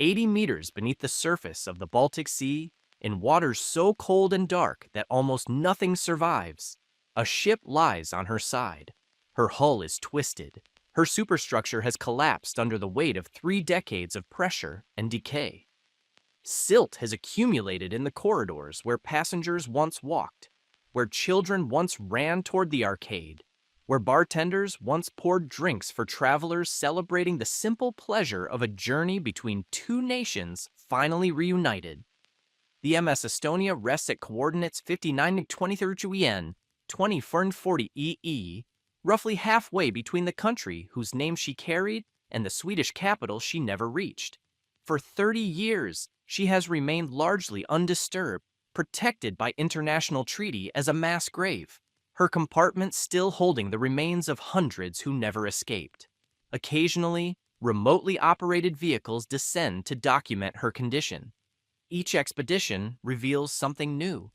80 meters beneath the surface of the Baltic Sea, in waters so cold and dark that almost nothing survives, a ship lies on her side. Her hull is twisted. Her superstructure has collapsed under the weight of 3 decades of pressure and decay. Silt has accumulated in the corridors where passengers once walked, where children once ran toward the arcade, where bartenders once poured drinks for travelers celebrating the simple pleasure of a journey between two nations finally reunited. The MS Estonia rests at coordinates 59-23 20 EE, roughly halfway between the country whose name she carried and the Swedish capital she never reached. For 30 years, she has remained largely undisturbed, protected by international treaty as a mass grave, her compartment still holding the remains of hundreds who never escaped. Occasionally, remotely operated vehicles descend to document her condition. Each expedition reveals something new.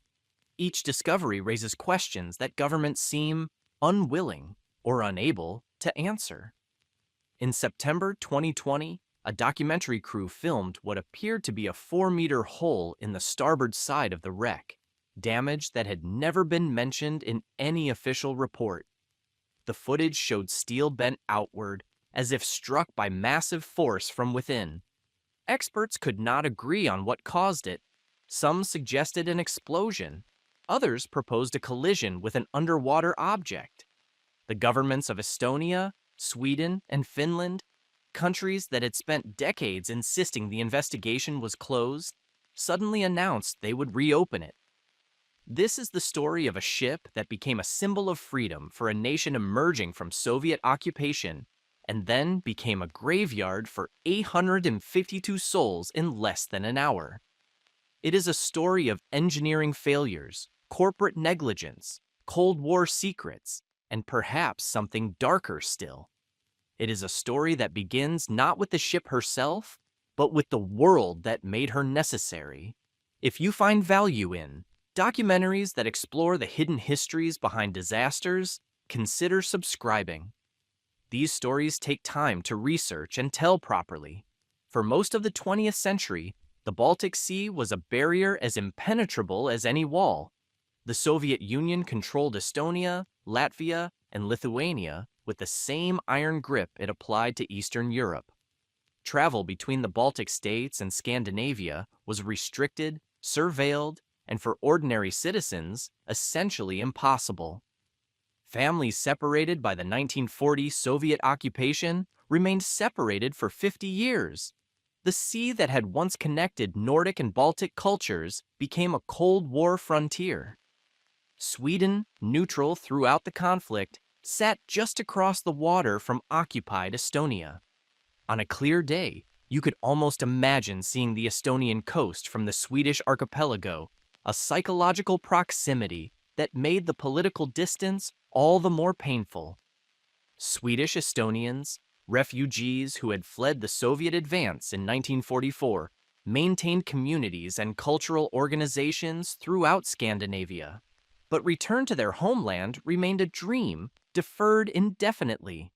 Each discovery raises questions that governments seem unwilling or unable to answer. In September 2020, a documentary crew filmed what appeared to be a 4-meter hole in the starboard side of the wreck, damage that had never been mentioned in any official report. The footage showed steel bent outward, as if struck by massive force from within. Experts could not agree on what caused it. Some suggested an explosion. Others proposed a collision with an underwater object. The governments of Estonia, Sweden, and Finland, countries that had spent decades insisting the investigation was closed, suddenly announced they would reopen it. This is the story of a ship that became a symbol of freedom for a nation emerging from Soviet occupation and then became a graveyard for 852 souls in less than an hour. It is a story of engineering failures, corporate negligence, Cold War secrets, and perhaps something darker still. It is a story that begins not with the ship herself, but with the world that made her necessary. If you find value in documentaries that explore the hidden histories behind disasters, consider subscribing. These stories take time to research and tell properly. For most of the 20th century, the Baltic Sea was a barrier as impenetrable as any wall. The Soviet Union controlled Estonia, Latvia, and Lithuania with the same iron grip it applied to Eastern Europe. Travel between the Baltic states and Scandinavia was restricted, surveilled, and for ordinary citizens, essentially impossible. Families separated by the 1940 Soviet occupation remained separated for 50 years. The sea that had once connected Nordic and Baltic cultures became a Cold War frontier. Sweden, neutral throughout the conflict, sat just across the water from occupied Estonia. On a clear day, you could almost imagine seeing the Estonian coast from the Swedish archipelago, a psychological proximity that made the political distance all the more painful. Swedish Estonians, refugees who had fled the Soviet advance in 1944, maintained communities and cultural organizations throughout Scandinavia. But return to their homeland remained a dream, deferred indefinitely.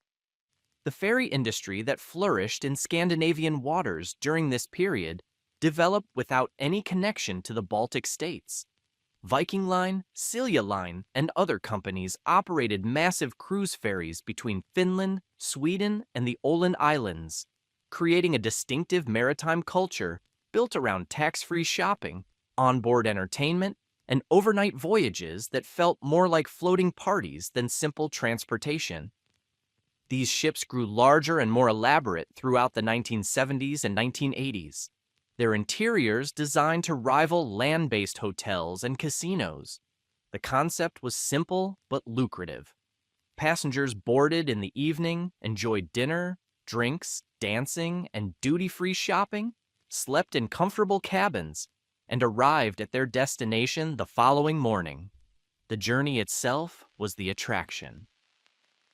The ferry industry that flourished in Scandinavian waters during this period developed without any connection to the Baltic states. Viking Line, Silja Line, and other companies operated massive cruise ferries between Finland, Sweden, and the Åland Islands, creating a distinctive maritime culture built around tax-free shopping, onboard entertainment, and overnight voyages that felt more like floating parties than simple transportation. These ships grew larger and more elaborate throughout the 1970s and 1980s. Their interiors designed to rival land-based hotels and casinos. The concept was simple but lucrative. Passengers boarded in the evening, enjoyed dinner, drinks, dancing, and duty-free shopping, slept in comfortable cabins, and arrived at their destination the following morning. The journey itself was the attraction.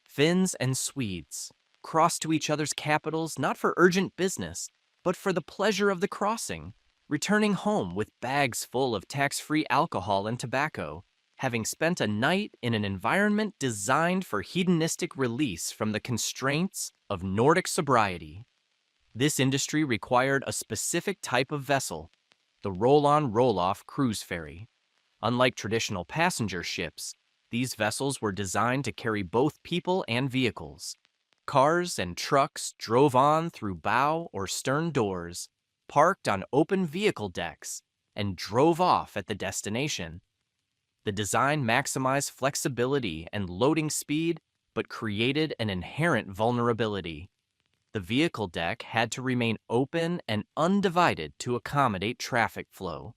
Finns and Swedes crossed to each other's capitals not for urgent business, but for the pleasure of the crossing, returning home with bags full of tax-free alcohol and tobacco, having spent a night in an environment designed for hedonistic release from the constraints of Nordic sobriety. This industry required a specific type of vessel, the roll-on roll-off cruise ferry. Unlike traditional passenger ships, these vessels were designed to carry both people and vehicles. Cars and trucks drove on through bow or stern doors, parked on open vehicle decks, and drove off at the destination. The design maximized flexibility and loading speed, but created an inherent vulnerability. The vehicle deck had to remain open and undivided to accommodate traffic flow.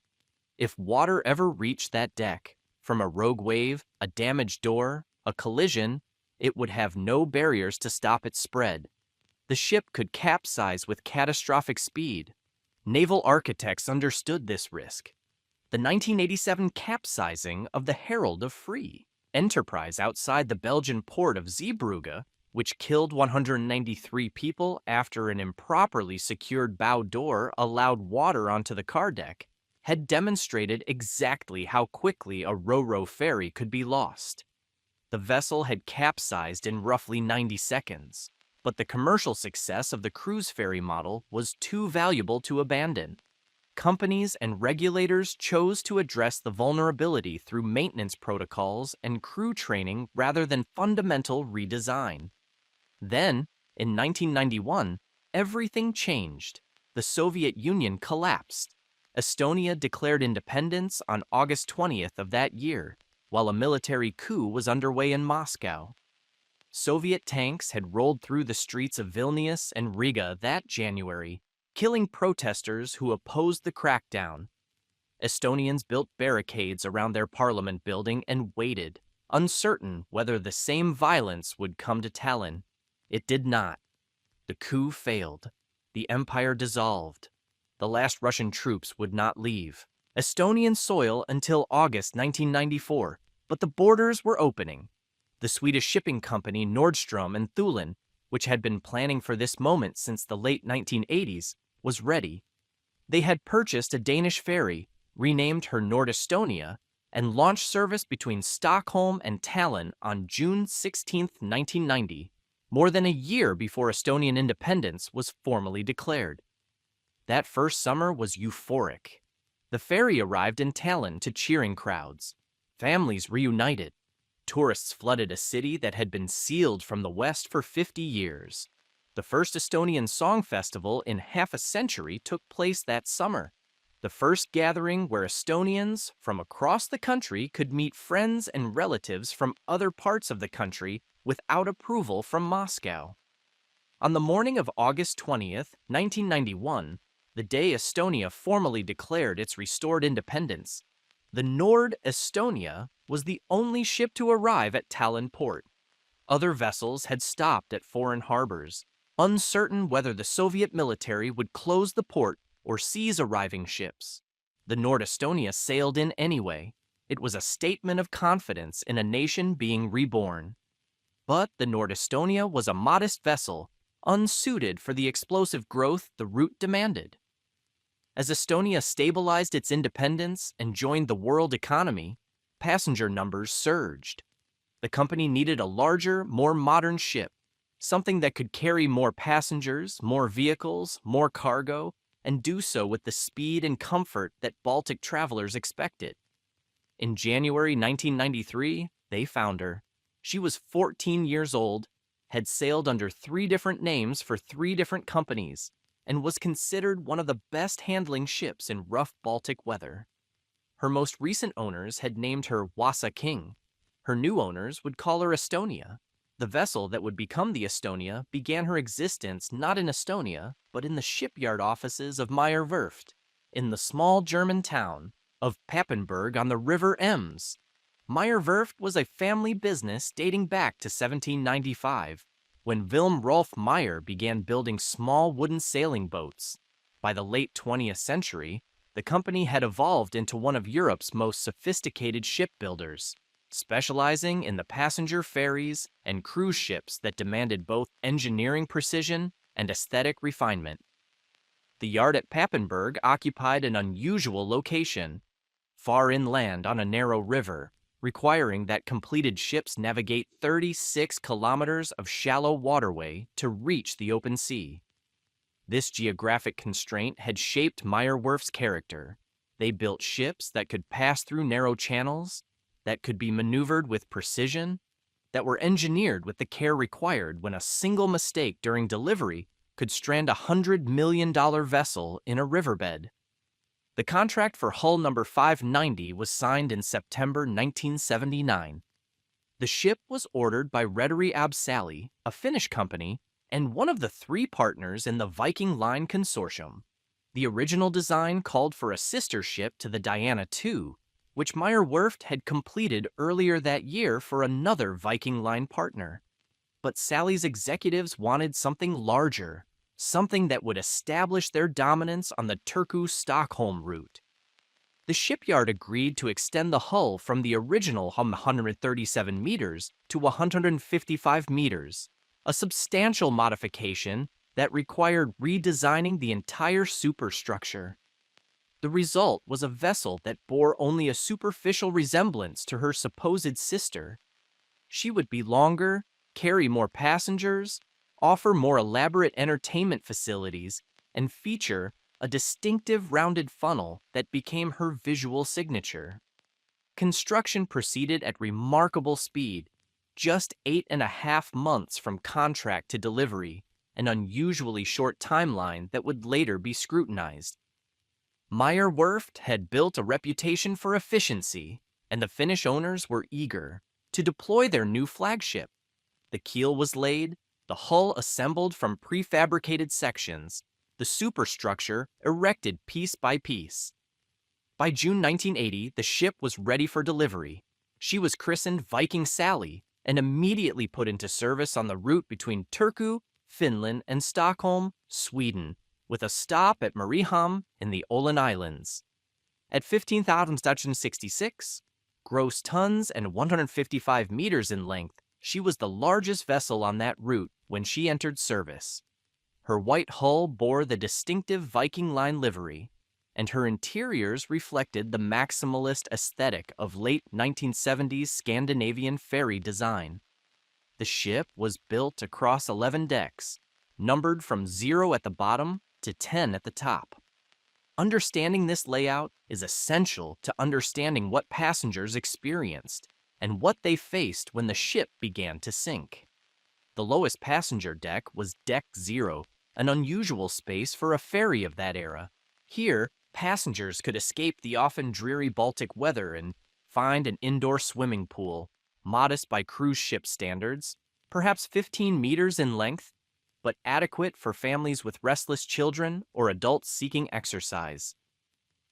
If water ever reached that deck, from a rogue wave, a damaged door, a collision, it would have no barriers to stop its spread. The ship could capsize with catastrophic speed. Naval architects understood this risk. The 1987 capsizing of the Herald of Free Enterprise outside the Belgian port of Zeebrugge, which killed 193 people after an improperly secured bow door allowed water onto the car deck, had demonstrated exactly how quickly a ro-ro ferry could be lost. The vessel had capsized in roughly 90 seconds, but the commercial success of the cruise ferry model was too valuable to abandon. Companies and regulators chose to address the vulnerability through maintenance protocols and crew training rather than fundamental redesign. Then, in 1991, everything changed. The Soviet Union collapsed. Estonia declared independence on August 20th of that year, while a military coup was underway in Moscow. Soviet tanks had rolled through the streets of Vilnius and Riga that January, killing protesters who opposed the crackdown. Estonians built barricades around their parliament building and waited, uncertain whether the same violence would come to Tallinn. It did not. The coup failed. The empire dissolved. The last Russian troops would not leave Estonian soil until August 1994, but the borders were opening. The Swedish shipping company Nordstrom and Thulin, which had been planning for this moment since the late 1980s, was ready. They had purchased a Danish ferry, renamed her Nord-Estonia, and launched service between Stockholm and Tallinn on June 16, 1990, more than a year before Estonian independence was formally declared. That first summer was euphoric. The ferry arrived in Tallinn to cheering crowds. Families reunited. Tourists flooded a city that had been sealed from the West for 50 years. The first Estonian Song Festival in half a century took place that summer. The first gathering where Estonians from across the country could meet friends and relatives from other parts of the country without approval from Moscow. On the morning of August 20th, 1991, the day Estonia formally declared its restored independence, the Nord-Estonia was the only ship to arrive at Tallinn port. Other vessels had stopped at foreign harbors, uncertain whether the Soviet military would close the port or seize arriving ships. The Nord-Estonia sailed in anyway. It was a statement of confidence in a nation being reborn. But the Nord-Estonia was a modest vessel, unsuited for the explosive growth the route demanded. As Estonia stabilized its independence and joined the world economy, passenger numbers surged. The company needed a larger, more modern ship, something that could carry more passengers, more vehicles, more cargo, and do so with the speed and comfort that Baltic travelers expected. In January 1993, they found her. She was 14 years old, had sailed under 3 different names for 3 different companies, and was considered one of the best handling ships in rough Baltic weather. Her most recent owners had named her Wasa King. Her new owners would call her Estonia. The vessel that would become the Estonia began her existence not in Estonia, but in the shipyard offices of Meyer Werft, in the small German town of Papenburg on the River Ems. Meyer Werft was a family business dating back to 1795, when Wilhelm Rolf Meyer began building small wooden sailing boats. By the late 20th century, the company had evolved into one of Europe's most sophisticated shipbuilders, specializing in the passenger ferries and cruise ships that demanded both engineering precision and aesthetic refinement. The yard at Papenburg occupied an unusual location, far inland on a narrow river, requiring that completed ships navigate 36 kilometers of shallow waterway to reach the open sea. This geographic constraint had shaped Meyerwerf's character. They built ships that could pass through narrow channels, that could be maneuvered with precision, that were engineered with the care required when a single mistake during delivery could strand a $100 million vessel in a riverbed. The contract for hull number 590 was signed in September 1979. The ship was ordered by Rederi Absali, a Finnish company, and one of the three partners in the Viking Line consortium. The original design called for a sister ship to the Diana II, which Meyerwerf had completed earlier that year for another Viking Line partner. But Sally's executives wanted something larger, something that would establish their dominance on the Turku-Stockholm route. The shipyard agreed to extend the hull from the original 137 meters to 155 meters, a substantial modification that required redesigning the entire superstructure. The result was a vessel that bore only a superficial resemblance to her supposed sister. She would be longer, carry more passengers, offer more elaborate entertainment facilities, and feature a distinctive rounded funnel that became her visual signature. Construction proceeded at remarkable speed, just 8.5 months from contract to delivery, an unusually short timeline that would later be scrutinized. Meyerwerf had built a reputation for efficiency, and the Finnish owners were eager to deploy their new flagship. The keel was laid, the hull assembled from prefabricated sections, the superstructure erected piece by piece. By June 1980, the ship was ready for delivery. She was christened Viking Sally and immediately put into service on the route between Turku, Finland, and Stockholm, Sweden, with a stop at Mariehamn in the Åland Islands. At 15,066 gross tons and 155 meters in length, she was the largest vessel on that route when she entered service. Her white hull bore the distinctive Viking Line livery, and her interiors reflected the maximalist aesthetic of late 1970s Scandinavian ferry design. The ship was built across 11 decks, numbered from 0 at the bottom to 10 at the top. Understanding this layout is essential to understanding what passengers experienced and what they faced when the ship began to sink. The lowest passenger deck was Deck 0, an unusual space for a ferry of that era. Here, passengers could escape the often dreary Baltic weather and find an indoor swimming pool, modest by cruise ship standards, perhaps 15 meters in length, but adequate for families with restless children or adults seeking exercise.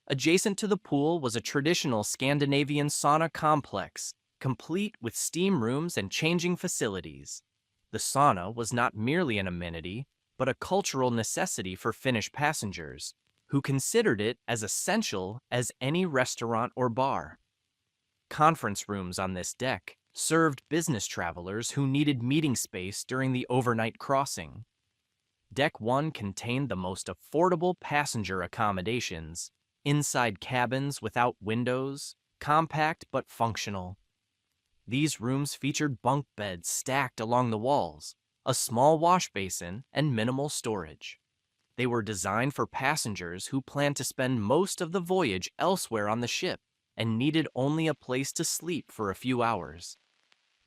Adjacent to the pool was a traditional Scandinavian sauna complex, complete with steam rooms and changing facilities. The sauna was not merely an amenity, but a cultural necessity for Finnish passengers, who considered it as essential as any restaurant or bar. Conference rooms on this deck served business travelers who needed meeting space during the overnight crossing. Deck 1 contained the most affordable passenger accommodations, inside cabins without windows, compact but functional. These rooms featured bunk beds stacked along the walls, a small wash basin, and minimal storage. They were designed for passengers who planned to spend most of the voyage elsewhere on the ship and needed only a place to sleep for a few hours.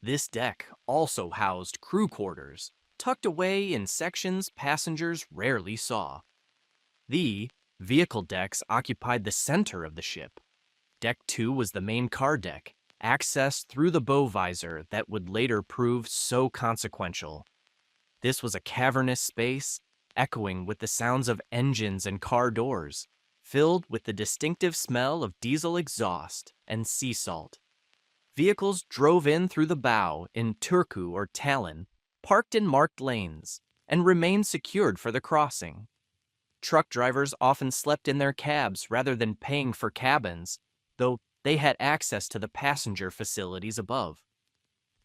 This deck also housed crew quarters, tucked away in sections passengers rarely saw. The vehicle decks occupied the center of the ship. Deck 2 was the main car deck, accessed through the bow visor that would later prove so consequential. This was a cavernous space, echoing with the sounds of engines and car doors, filled with the distinctive smell of diesel exhaust and sea salt. Vehicles drove in through the bow in Turku or Tallinn, parked in marked lanes, and remained secured for the crossing. Truck drivers often slept in their cabs rather than paying for cabins, though they had access to the passenger facilities above.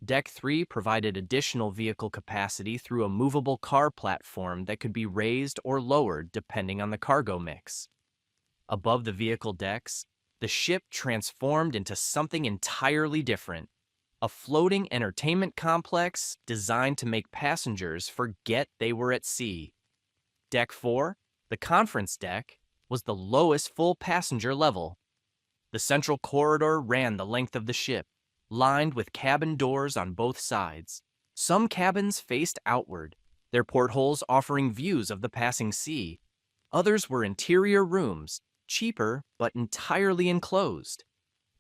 Deck 3 provided additional vehicle capacity through a movable car platform that could be raised or lowered depending on the cargo mix. Above the vehicle decks, the ship transformed into something entirely different, a floating entertainment complex designed to make passengers forget they were at sea. Deck 4, the conference deck, was the lowest full passenger level. The central corridor ran the length of the ship, lined with cabin doors on both sides. Some cabins faced outward, their portholes offering views of the passing sea. Others were interior rooms, cheaper but entirely enclosed.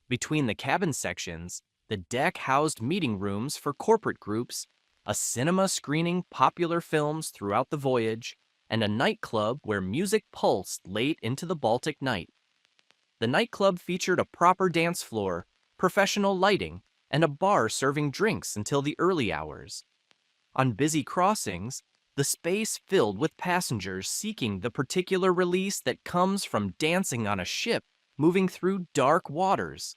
Between the cabin sections, the deck housed meeting rooms for corporate groups, a cinema screening popular films throughout the voyage, and a nightclub where music pulsed late into the Baltic night. The nightclub featured a proper dance floor, professional lighting, and a bar serving drinks until the early hours. On busy crossings, the space filled with passengers seeking the particular release that comes from dancing on a ship moving through dark waters.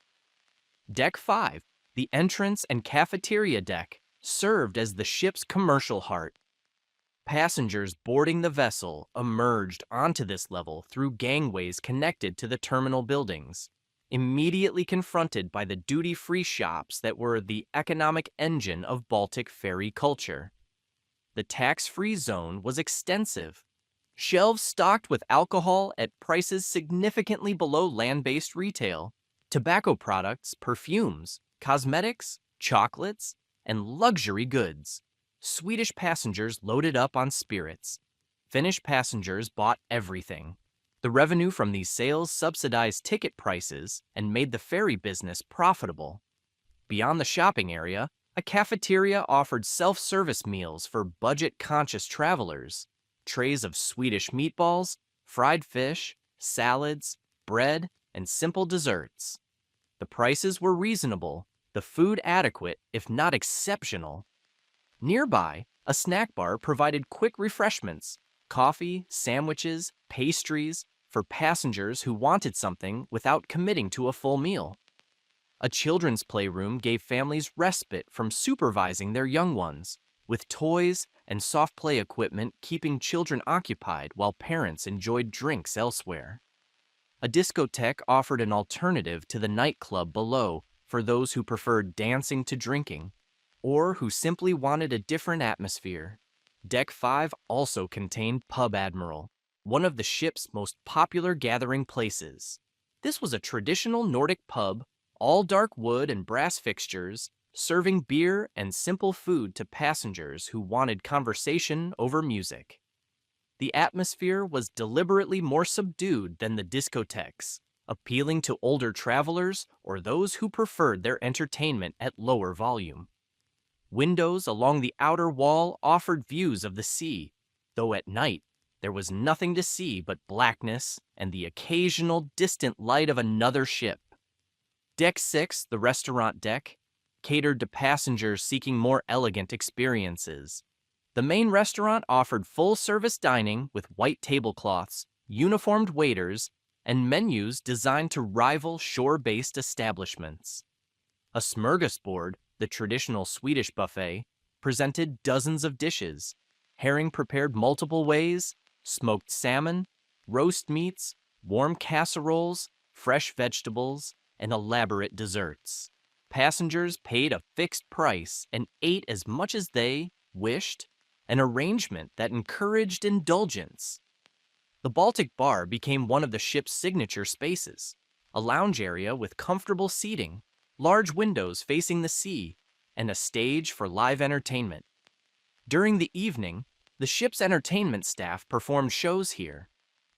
Deck 5, the entrance and cafeteria deck, served as the ship's commercial heart. Passengers boarding the vessel emerged onto this level through gangways connected to the terminal buildings, immediately confronted by the duty-free shops that were the economic engine of Baltic ferry culture. The tax-free zone was extensive. Shelves stocked with alcohol at prices significantly below land-based retail, tobacco products, perfumes, cosmetics, chocolates, and luxury goods. Swedish passengers loaded up on spirits. Finnish passengers bought everything. The revenue from these sales subsidized ticket prices and made the ferry business profitable. Beyond the shopping area, a cafeteria offered self-service meals for budget-conscious travelers. Trays of Swedish meatballs, fried fish, salads, bread, and simple desserts. The prices were reasonable, the food adequate, if not exceptional. Nearby, a snack bar provided quick refreshments, coffee, sandwiches, pastries, for passengers who wanted something without committing to a full meal. A children's playroom gave families respite from supervising their young ones, with toys and soft play equipment keeping children occupied while parents enjoyed drinks elsewhere. A discotheque offered an alternative to the nightclub below for those who preferred dancing to drinking, or who simply wanted a different atmosphere. Deck 5 also contained Pub Admiral, one of the ship's most popular gathering places. This was a traditional Nordic pub, all dark wood and brass fixtures, serving beer and simple food to passengers who wanted conversation over music. The atmosphere was deliberately more subdued than the discotheques, appealing to older travelers or those who preferred their entertainment at lower volume. Windows along the outer wall offered views of the sea, though at night there was nothing to see but blackness and the occasional distant light of another ship. Deck 6, the restaurant deck, catered to passengers seeking more elegant experiences. The main restaurant offered full-service dining with white tablecloths, uniformed waiters, and menus designed to rival shore-based establishments. A smorgasbord, the traditional Swedish buffet, presented dozens of dishes: herring prepared multiple ways, smoked salmon, roast meats, warm casseroles, fresh vegetables, and elaborate desserts. Passengers paid a fixed price and ate as much as they wished, an arrangement that encouraged indulgence. The Baltic bar became one of the ship's signature spaces, a lounge area with comfortable seating, large windows facing the sea, and a stage for live entertainment. During the evening, the ship's entertainment staff performed shows here.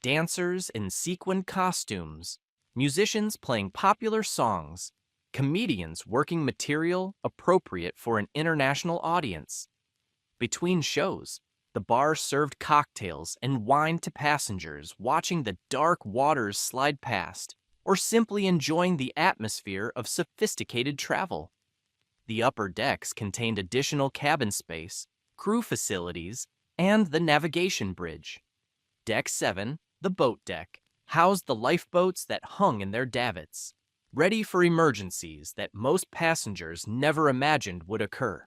Dancers in sequined costumes, musicians playing popular songs, comedians working material appropriate for an international audience. Between shows, the bar served cocktails and wine to passengers watching the dark waters slide past, or simply enjoying the atmosphere of sophisticated travel. The upper decks contained additional cabin space, crew facilities, and the navigation bridge. Deck 7, the boat deck, housed the lifeboats that hung in their davits, ready for emergencies that most passengers never imagined would occur.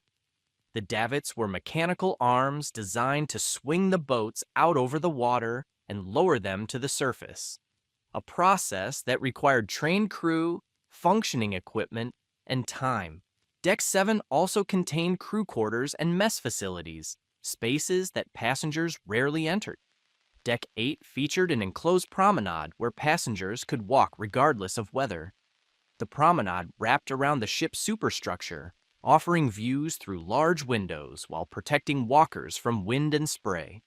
The davits were mechanical arms designed to swing the boats out over the water and lower them to the surface, a process that required trained crew, functioning equipment, and time. Deck 7 also contained crew quarters and mess facilities, spaces that passengers rarely entered. Deck 8 featured an enclosed promenade where passengers could walk regardless of weather. The promenade wrapped around the ship's superstructure, offering views through large windows while protecting walkers from wind and spray.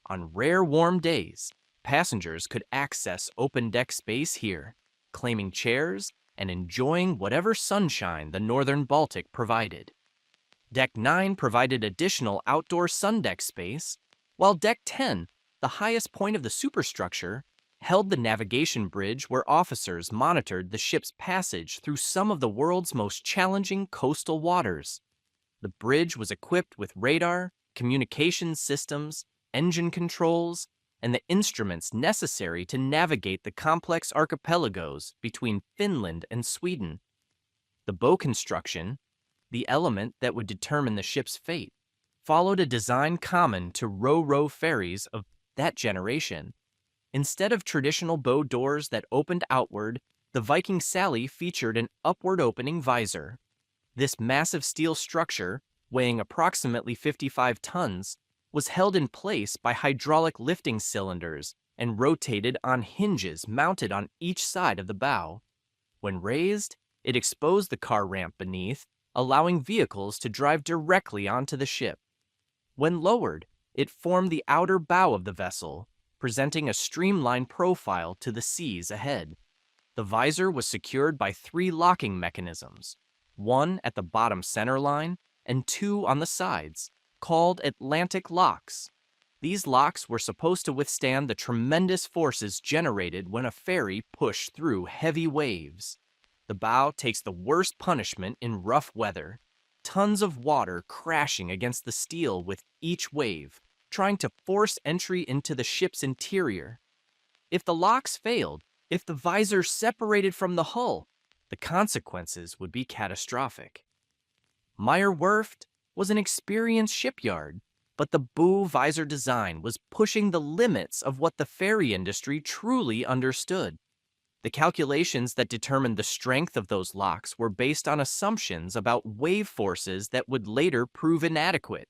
On rare warm days, passengers could access open deck space here, claiming chairs and enjoying whatever sunshine the northern Baltic provided. Deck 9 provided additional outdoor sun deck space, while Deck 10, the highest point of the superstructure, held the navigation bridge where officers monitored the ship's passage through some of the world's most challenging coastal waters. The bridge was equipped with radar, communications systems, engine controls, and the instruments necessary to navigate the complex archipelagos between Finland and Sweden. The bow construction, the element that would determine the ship's fate, followed a design common to ro-ro ferries of that generation. Instead of traditional bow doors that opened outward, the Viking Sally featured an upward opening visor. This massive steel structure, weighing approximately 55 tons, was held in place by hydraulic lifting cylinders and rotated on hinges mounted on each side of the bow. When raised, it exposed the car ramp beneath, allowing vehicles to drive directly onto the ship. When lowered, it formed the outer bow of the vessel, presenting a streamlined profile to the seas ahead. The visor was secured by 3 locking mechanisms, one at the bottom center line and 2 on the sides, called Atlantic locks. These locks were supposed to withstand the tremendous forces generated when a ferry pushed through heavy waves. The bow takes the worst punishment in rough weather, tons of water crashing against the steel with each wave, trying to force entry into the ship's interior. If the locks failed, if the visor separated from the hull, the consequences would be catastrophic. Meyer Werft was an experienced shipyard, but the bow visor design was pushing the limits of what the ferry industry truly understood. The calculations that determined the strength of those locks were based on assumptions about wave forces that would later prove inadequate.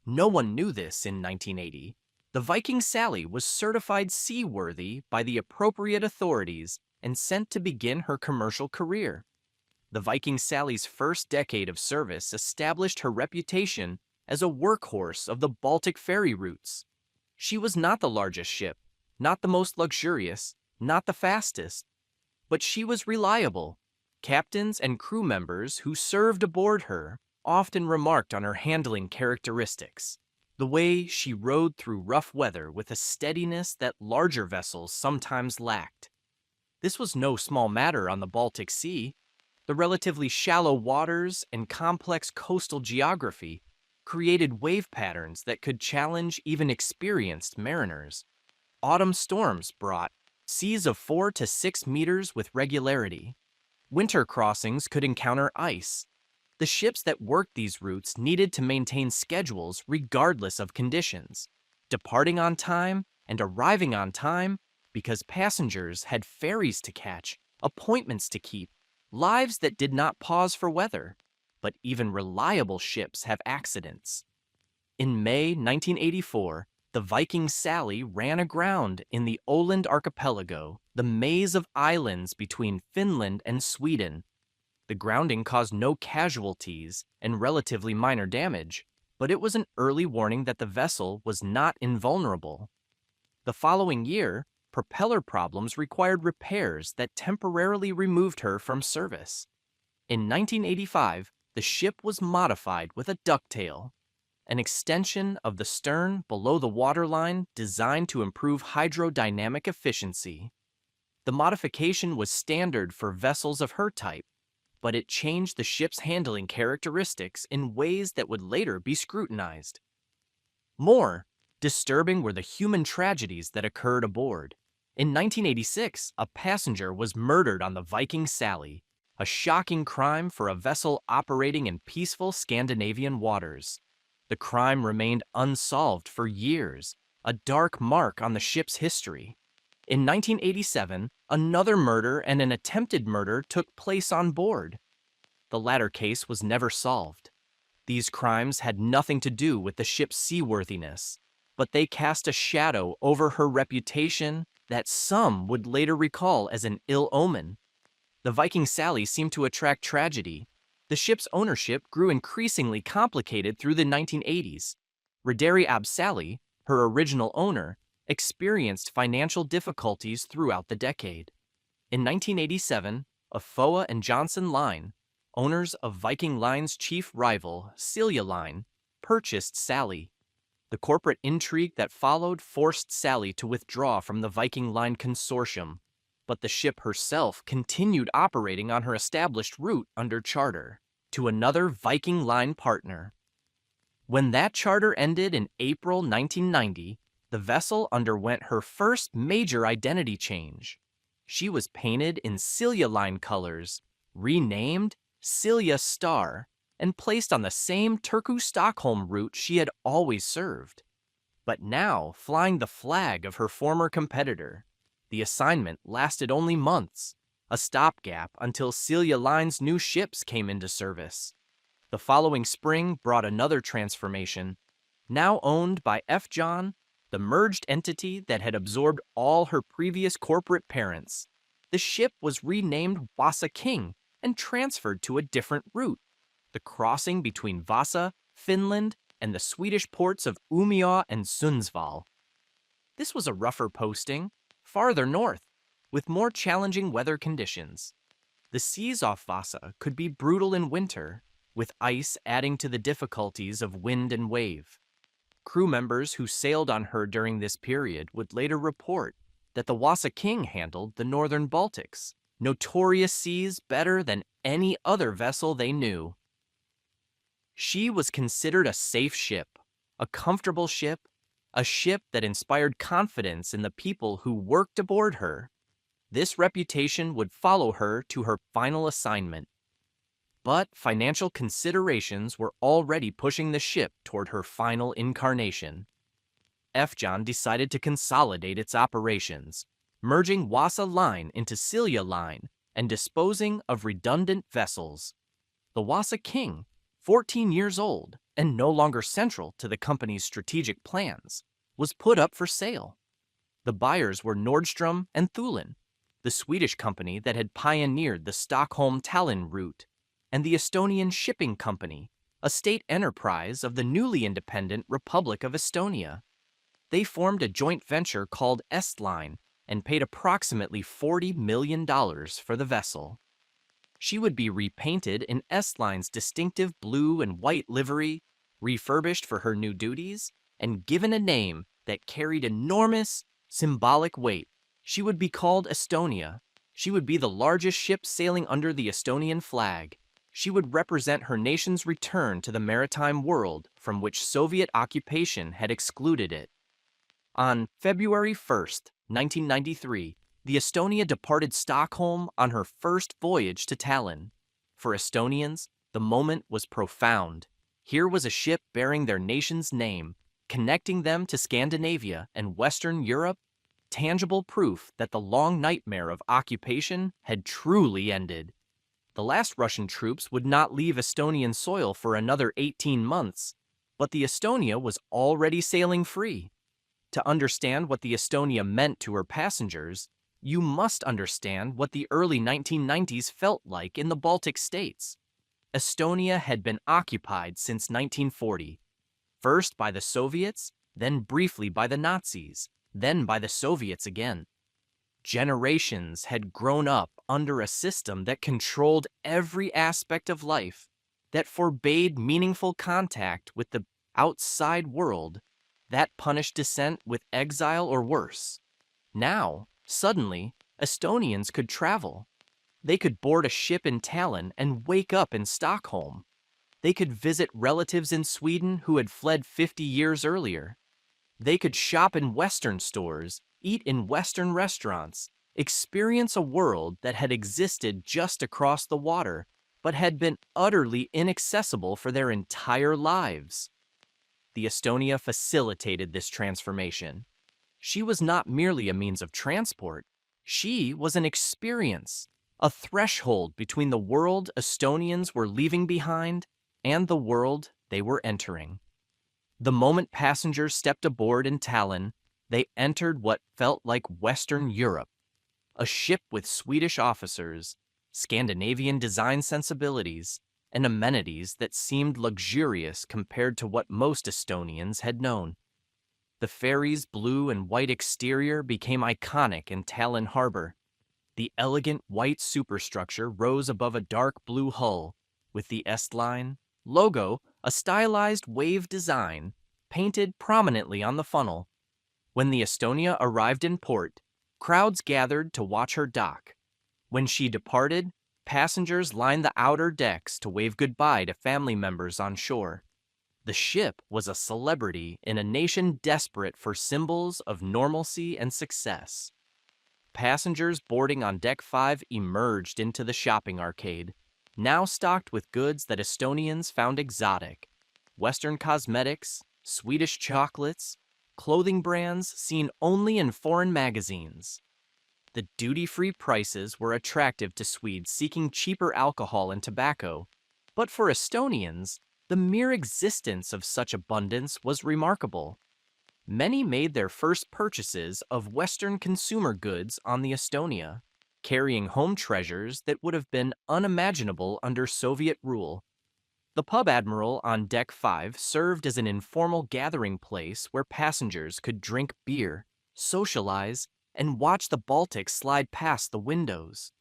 No one knew this in 1980. The Viking Sally was certified seaworthy by the appropriate authorities and sent to begin her commercial career. The Viking Sally's first decade of service established her reputation as a workhorse of the Baltic ferry routes. She was not the largest ship, not the most luxurious, not the fastest, but she was reliable. Captains and crew members who served aboard her often remarked on her handling characteristics, the way she rode through rough weather with a steadiness that larger vessels sometimes lacked. This was no small matter on the Baltic Sea. The relatively shallow waters and complex coastal geography created wave patterns that could challenge even experienced mariners. Autumn storms brought seas of 4 to 6 meters with regularity. Winter crossings could encounter ice. The ships that worked these routes needed to maintain schedules regardless of conditions, departing on time and arriving on time because passengers had ferries to catch, appointments to keep, lives that did not pause for weather. But even reliable ships have accidents. In May 1984, the Viking Sally ran aground in the Åland archipelago, the maze of islands between Finland and Sweden. The grounding caused no casualties and relatively minor damage, but it was an early warning that the vessel was not invulnerable. The following year, propeller problems required repairs that temporarily removed her from service. In 1985, the ship was modified with a ducktail, an extension of the stern below the waterline designed to improve hydrodynamic efficiency. The modification was standard for vessels of her type, but it changed the ship's handling characteristics in ways that would later be scrutinized. More disturbing were the human tragedies that occurred aboard. In 1986, a passenger was murdered on the Viking Sally, a shocking crime for a vessel operating in peaceful Scandinavian waters. The crime remained unsolved for years, a dark mark on the ship's history. In 1987, another murder and an attempted murder took place on board. The latter case was never solved. These crimes had nothing to do with the ship's seaworthiness. but they cast a shadow over her reputation that some would later recall as an ill omen. The Viking Sally seemed to attract tragedy. The ship's ownership grew increasingly complicated through the 1980s. Rederi Ab Sally, her original owner, experienced financial difficulties throughout the decade. In 1987, Afoa and Johnson Line, owners of Viking Line's chief rival, Silja Line, purchased Sally. The corporate intrigue that followed forced Sally to withdraw from the Viking Line consortium, but the ship herself continued operating on her established route under charter to another Viking Line partner. When that charter ended in April 1990, the vessel underwent her first major identity change. She was painted in Silja Line colors, renamed Silja Star, and placed on the same Turku-Stockholm route she had always served. But now flying the flag of her former competitor. The assignment lasted only months, a stopgap until Silja Line's new ships came into service. The following spring brought another transformation. Now owned by F-John, the merged entity that had absorbed all her previous corporate parents, the ship was renamed Vasa King and transferred to a different route, the crossing between Vasa, Finland, and the Swedish ports of Umeå and Sundsvall. This was a rougher posting, farther north, with more challenging weather conditions. The seas off Vasa could be brutal in winter, with ice adding to the difficulties of wind and wave. Crew members who sailed on her during this period would later report that the Vasa King handled the northern Baltics, notorious seas, better than any other vessel they knew. She was considered a safe ship, a comfortable ship, a ship that inspired confidence in the people who worked aboard her. This reputation would follow her to her final assignment. But financial considerations were already pushing the ship toward her final incarnation. F-John decided to consolidate its operations, merging Vasa Line into Silja Line and disposing of redundant vessels. The Vasa King, 14 years old and no longer central to the company's strategic plans, was put up for sale. The buyers were Nordstrom and Thulin, the Swedish company that had pioneered the Stockholm-Tallinn route, and the Estonian Shipping Company, a state enterprise of the newly independent Republic of Estonia. They formed a joint venture called Estline and paid approximately $40 million for the vessel. She would be repainted in Estline's distinctive blue and white livery, refurbished for her new duties, and given a name that carried enormous symbolic weight. She would be called Estonia. She would be the largest ship sailing under the Estonian flag. She would represent her nation's return to the maritime world from which Soviet occupation had excluded it. On February 1st, 1993, the Estonia departed Stockholm on her first voyage to Tallinn. For Estonians, the moment was profound. Here was a ship bearing their nation's name, connecting them to Scandinavia and Western Europe, tangible proof that the long nightmare of occupation had truly ended. The last Russian troops would not leave Estonian soil for another 18 months, but the Estonia was already sailing free. To understand what the Estonia meant to her passengers, you must understand what the early 1990s felt like in the Baltic states. Estonia had been occupied since 1940, first by the Soviets, then briefly by the Nazis, then by the Soviets again. Generations had grown up under a system that controlled every aspect of life, that forbade meaningful contact with the outside world, that punished dissent with exile or worse. Now, suddenly, Estonians could travel. They could board a ship in Tallinn and wake up in Stockholm. They could visit relatives in Sweden who had fled 50 years earlier. They could shop in Western stores, eat in Western restaurants, experience a world that had existed just across the water, but had been utterly inaccessible for their entire lives. The Estonia facilitated this transformation. She was not merely a means of transport. She was an experience, a threshold between the world Estonians were leaving behind and the world they were entering. The moment passengers stepped aboard in Tallinn, they entered what felt like Western Europe, a ship with Swedish officers, Scandinavian design sensibilities, and amenities that seemed luxurious compared to what most Estonians had known. The ferry's blue and white exterior became iconic in Tallinn harbor. The elegant white superstructure rose above a dark blue hull, with the S-Line logo, a stylized wave design, painted prominently on the funnel. When the Estonia arrived in port, crowds gathered to watch her dock. When she departed, passengers lined the outer decks to wave goodbye to family members on shore. The ship was a celebrity in a nation desperate for symbols of normalcy and success. Passengers boarding on Deck 5 emerged into the shopping arcade, now stocked with goods that Estonians found exotic: Western cosmetics, Swedish chocolates, clothing brands seen only in foreign magazines. The duty-free prices were attractive to Swedes seeking cheaper alcohol and tobacco, but for Estonians, the mere existence of such abundance was remarkable. Many made their first purchases of Western consumer goods on the Estonia, carrying home treasures that would have been unimaginable under Soviet rule. The pub Admiral on Deck 5 served as an informal gathering place where passengers could drink beer, socialize, and watch the Baltic slide past the windows.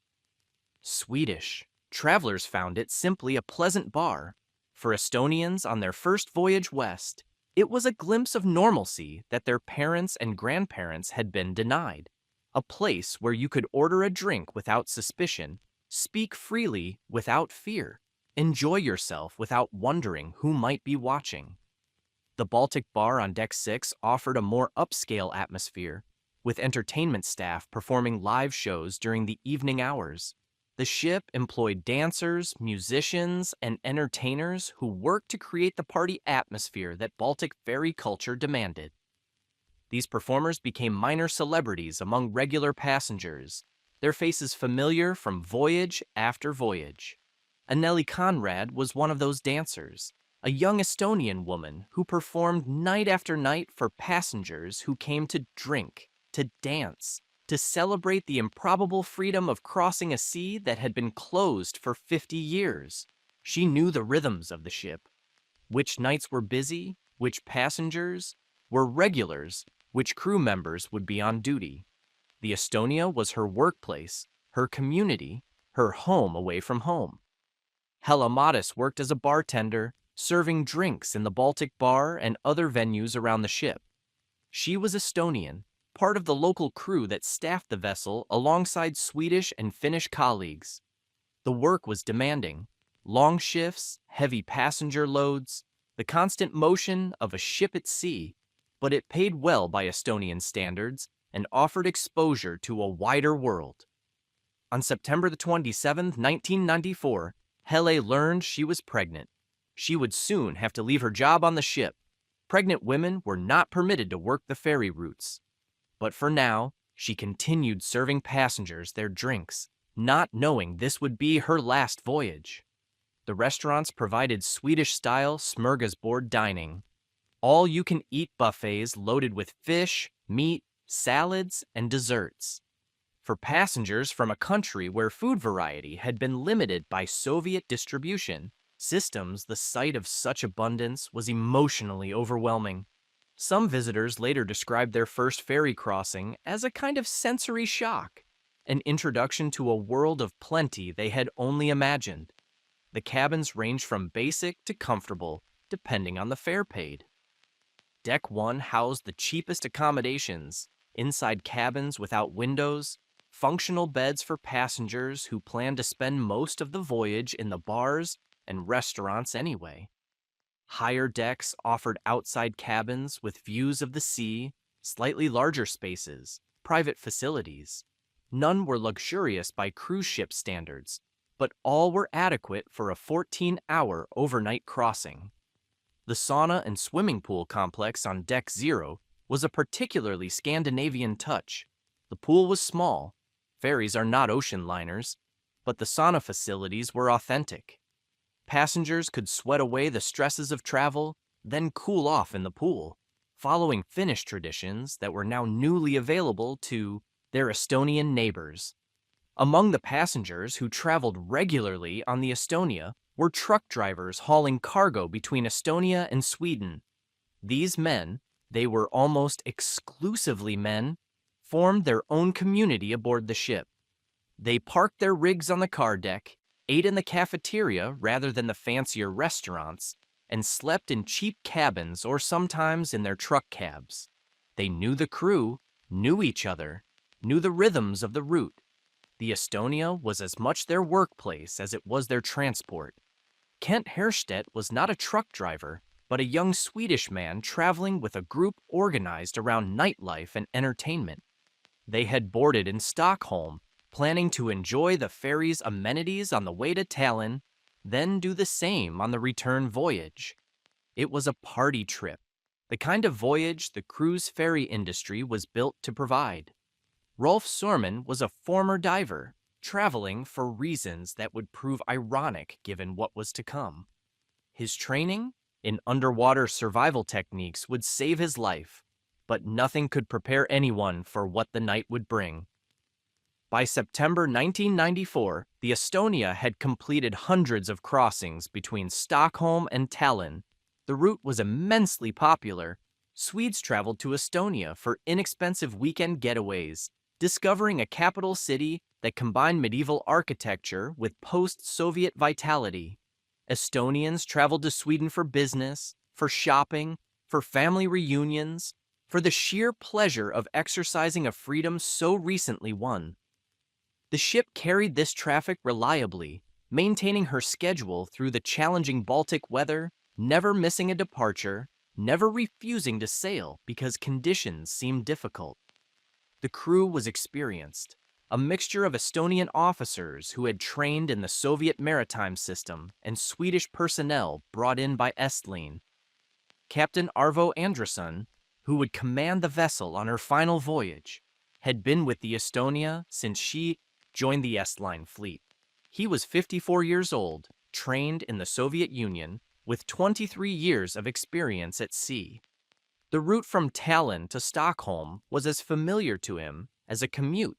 Swedish travelers found it simply a pleasant bar. For Estonians on their first voyage west, it was a glimpse of normalcy that their parents and grandparents had been denied. A place where you could order a drink without suspicion, speak freely without fear, enjoy yourself without wondering who might be watching. The Baltic bar on Deck 6 offered a more upscale atmosphere, with entertainment staff performing live shows during the evening hours. The ship employed dancers, musicians, and entertainers who worked to create the party atmosphere that Baltic ferry culture demanded. These performers became minor celebrities among regular passengers, their faces familiar from voyage after voyage. Anneli Conrad was one of those dancers, a young Estonian woman who performed night after night for passengers who came to drink, to dance, to celebrate the improbable freedom of crossing a sea that had been closed for 50 years. She knew the rhythms of the ship, which nights were busy, which passengers were regulars, which crew members would be on duty. The Estonia was her workplace, her community, her home away from home. Hella Modis worked as a bartender, serving drinks in the Baltic bar and other venues around the ship. She was Estonian, part of the local crew that staffed the vessel alongside Swedish and Finnish colleagues. The work was demanding: long shifts, heavy passenger loads, the constant motion of a ship at sea, but it paid well by Estonian standards and offered exposure to a wider world. On September the 27th, 1994, Helle learned she was pregnant. She would soon have to leave her job on the ship. Pregnant women were not permitted to work the ferry routes. But for now, she continued serving passengers their drinks, not knowing this would be her last voyage. The restaurants provided Swedish-style smorgasbord dining, all-you-can-eat buffets loaded with fish, meat, salads, and desserts. For passengers from a country where food variety had been limited by Soviet distribution systems, the sight of such abundance was emotionally overwhelming. Some visitors later described their first ferry crossing as a kind of sensory shock, an introduction to a world of plenty they had only imagined. The cabins ranged from basic to comfortable, depending on the fare paid. Deck 1 housed the cheapest accommodations, inside cabins without windows, functional beds for passengers who planned to spend most of the voyage in the bars and restaurants anyway. Higher decks offered outside cabins with views of the sea, slightly larger spaces, private facilities. None were luxurious by cruise ship standards, but all were adequate for a 14-hour overnight crossing. The sauna and swimming pool complex on Deck 0 was a particularly Scandinavian touch. The pool was small. Ferries are not ocean liners, but the sauna facilities were authentic. Passengers could sweat away the stresses of travel, then cool off in the pool, following Finnish traditions that were now newly available to their Estonian neighbors. Among the passengers who traveled regularly on the Estonia were truck drivers hauling cargo between Estonia and Sweden. These men, they were almost exclusively men, formed their own community aboard the ship. They parked their rigs on the car deck, ate in the cafeteria rather than the fancier restaurants, and slept in cheap cabins or sometimes in their truck cabs. They knew the crew, knew each other, knew the rhythms of the route. The Estonia was as much their workplace as it was their transport. Kent Herstedt was not a truck driver, but a young Swedish man traveling with a group organized around nightlife and entertainment. They had boarded in Stockholm, planning to enjoy the ferry's amenities on the way to Tallinn, then do the same on the return voyage. It was a party trip, the kind of voyage the cruise ferry industry was built to provide. Rolf Sorman was a former diver, traveling for reasons that would prove ironic given what was to come. His training in underwater survival techniques would save his life, but nothing could prepare anyone for what the night would bring. By September 1994, the Estonia had completed hundreds of crossings between Stockholm and Tallinn. The route was immensely popular. Swedes traveled to Estonia for inexpensive weekend getaways, discovering a capital city that combined medieval architecture with post-Soviet vitality. Estonians traveled to Sweden for business, for shopping, for family reunions, for the sheer pleasure of exercising a freedom so recently won. The ship carried this traffic reliably, maintaining her schedule through the challenging Baltic weather, never missing a departure, never refusing to sail because conditions seemed difficult. The crew was experienced, a mixture of Estonian officers who had trained in the Soviet maritime system and Swedish personnel brought in by Estlin. Captain Arvo Andrusson, who would command the vessel on her final voyage, had been with the Estonia since she joined the Estline fleet. He was 54 years old, trained in the Soviet Union, with 23 years of experience at sea. The route from Tallinn to Stockholm was as familiar to him as a commute.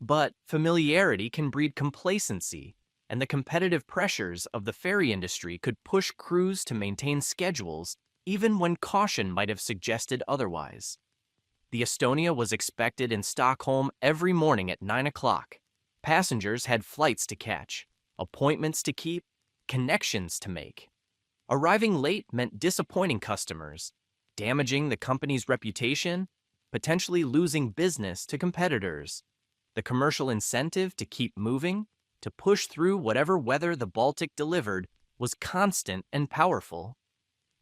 But familiarity can breed complacency, and the competitive pressures of the ferry industry could push crews to maintain schedules even when caution might have suggested otherwise. The Estonia was expected in Stockholm every morning at 9 o'clock. Passengers had flights to catch, appointments to keep, connections to make. Arriving late meant disappointing customers, damaging the company's reputation, potentially losing business to competitors. The commercial incentive to keep moving, to push through whatever weather the Baltic delivered, was constant and powerful.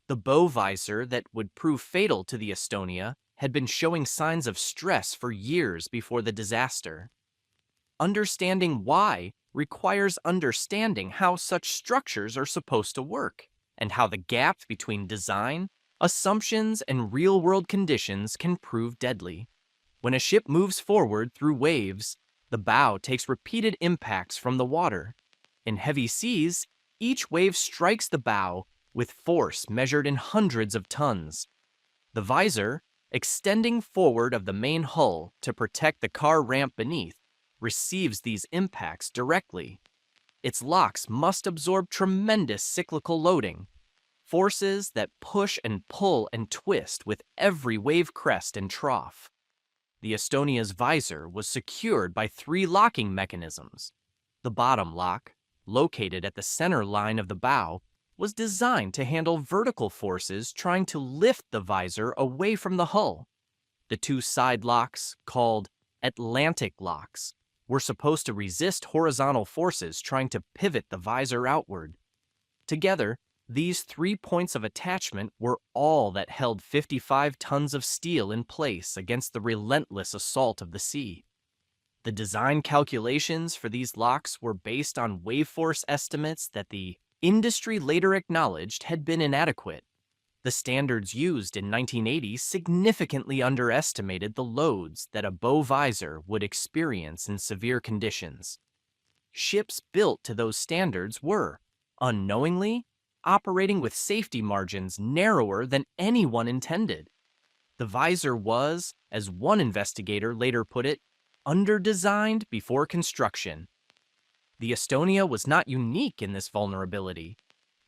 The bow visor that would prove fatal to the Estonia had been showing signs of stress for years before the disaster. Understanding why requires understanding how such structures are supposed to work, and how the gap between design, assumptions, and real-world conditions can prove deadly. When a ship moves forward through waves, the bow takes repeated impacts from the water. In heavy seas, each wave strikes the bow with force measured in hundreds of tons. The visor, extending forward of the main hull to protect the car ramp beneath, receives these impacts directly. Its locks must absorb tremendous cyclical loading, forces that push and pull and twist with every wave crest and trough. The Estonia's visor was secured by 3 locking mechanisms. The bottom lock, located at the center line of the bow, was designed to handle vertical forces trying to lift the visor away from the hull. The 2 side locks, called Atlantic locks, were supposed to resist horizontal forces trying to pivot the visor outward. Together, these 3 points of attachment were all that held 55 tons of steel in place against the relentless assault of the sea. The design calculations for these locks were based on wave force estimates that the industry later acknowledged had been inadequate. The standards used in 1980 significantly underestimated the loads that a bow visor would experience in severe conditions. Ships built to those standards were, unknowingly, operating with safety margins narrower than anyone intended. The visor was, as one investigator later put it, under-designed before construction. The Estonia was not unique in this vulnerability.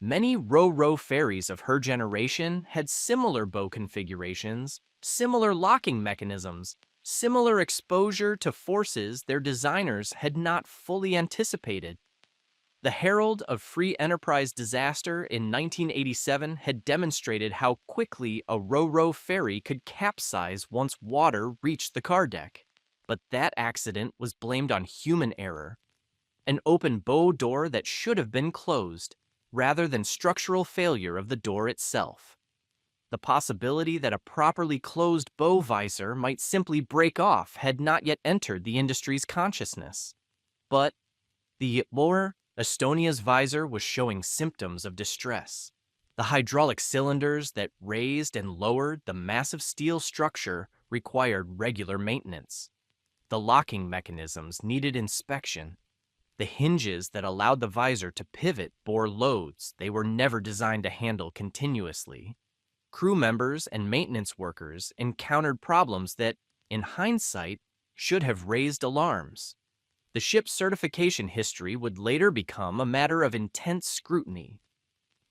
Many ro-ro ferries of her generation had similar bow configurations, similar locking mechanisms, similar exposure to forces their designers had not fully anticipated. The Herald of Free Enterprise disaster in 1987 had demonstrated how quickly a ro-ro ferry could capsize once water reached the car deck. But that accident was blamed on human error. An open bow door that should have been closed, rather than structural failure of the door itself. The possibility that a properly closed bow visor might simply break off had not yet entered the industry's consciousness. But the Estonia's visor was showing symptoms of distress. The hydraulic cylinders that raised and lowered the massive steel structure required regular maintenance. The locking mechanisms needed inspection. The hinges that allowed the visor to pivot bore loads they were never designed to handle continuously. Crew members and maintenance workers encountered problems that, in hindsight, should have raised alarms. The ship's certification history would later become a matter of intense scrutiny.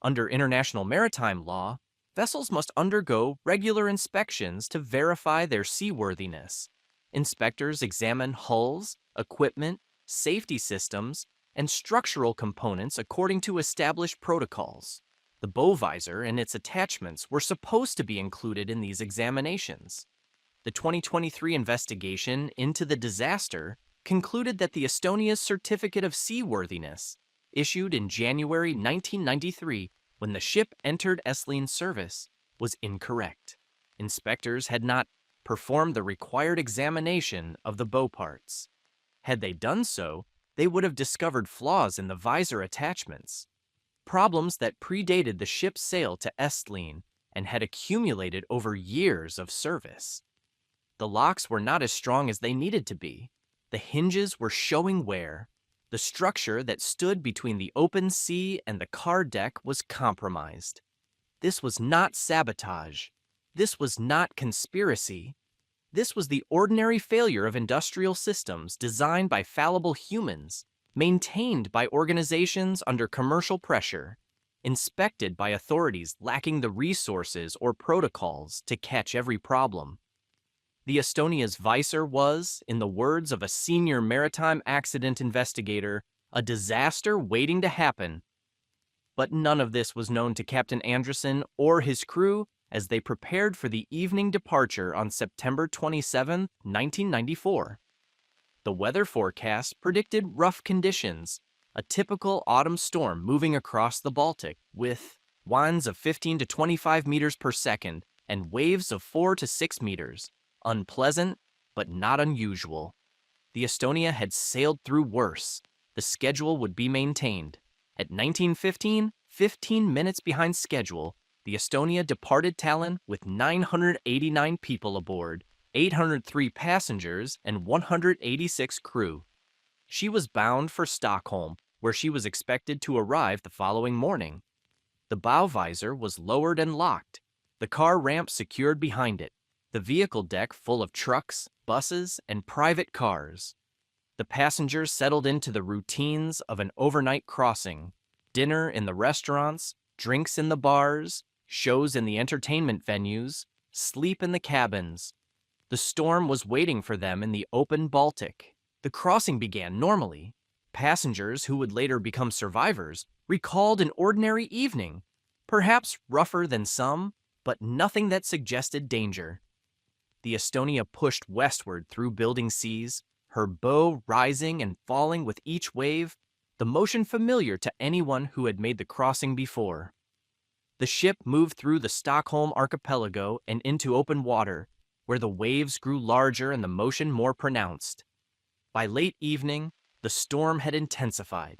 Under international maritime law, vessels must undergo regular inspections to verify their seaworthiness. Inspectors examine hulls, equipment, safety systems, and structural components according to established protocols. The bow visor and its attachments were supposed to be included in these examinations. The 2023 investigation into the disaster concluded that the Estonia's Certificate of Seaworthiness, issued in January 1993 when the ship entered Estonian service, was incorrect. Inspectors had not performed the required examination of the bow parts. Had they done so, they would have discovered flaws in the visor attachments, problems that predated the ship's sale to Estland and had accumulated over years of service. The locks were not as strong as they needed to be. The hinges were showing wear. The structure that stood between the open sea and the car deck was compromised. This was not sabotage. This was not conspiracy. This was the ordinary failure of industrial systems designed by fallible humans, maintained by organizations under commercial pressure, inspected by authorities lacking the resources or protocols to catch every problem. The Estonia's visor was, in the words of a senior maritime accident investigator, a disaster waiting to happen. But none of this was known to Captain Anderson or his crew as they prepared for the evening departure on September 27, 1994. The weather forecast predicted rough conditions, a typical autumn storm moving across the Baltic with winds of 15 to 25 meters per second and waves of 4 to 6 meters. Unpleasant, but not unusual. The Estonia had sailed through worse. The schedule would be maintained. At 19:15, 15 minutes behind schedule, the Estonia departed Tallinn with 989 people aboard, 803 passengers, and 186 crew. She was bound for Stockholm, where she was expected to arrive the following morning. The bow visor was lowered and locked, the car ramp secured behind it, the vehicle deck full of trucks, buses, and private cars. The passengers settled into the routines of an overnight crossing, dinner in the restaurants, drinks in the bars, shows in the entertainment venues, sleep in the cabins. The storm was waiting for them in the open Baltic. The crossing began normally. Passengers who would later become survivors recalled an ordinary evening, perhaps rougher than some, but nothing that suggested danger. The Estonia pushed westward through building seas, her bow rising and falling with each wave, the motion familiar to anyone who had made the crossing before. The ship moved through the Stockholm archipelago and into open water, where the waves grew larger and the motion more pronounced. By late evening, the storm had intensified.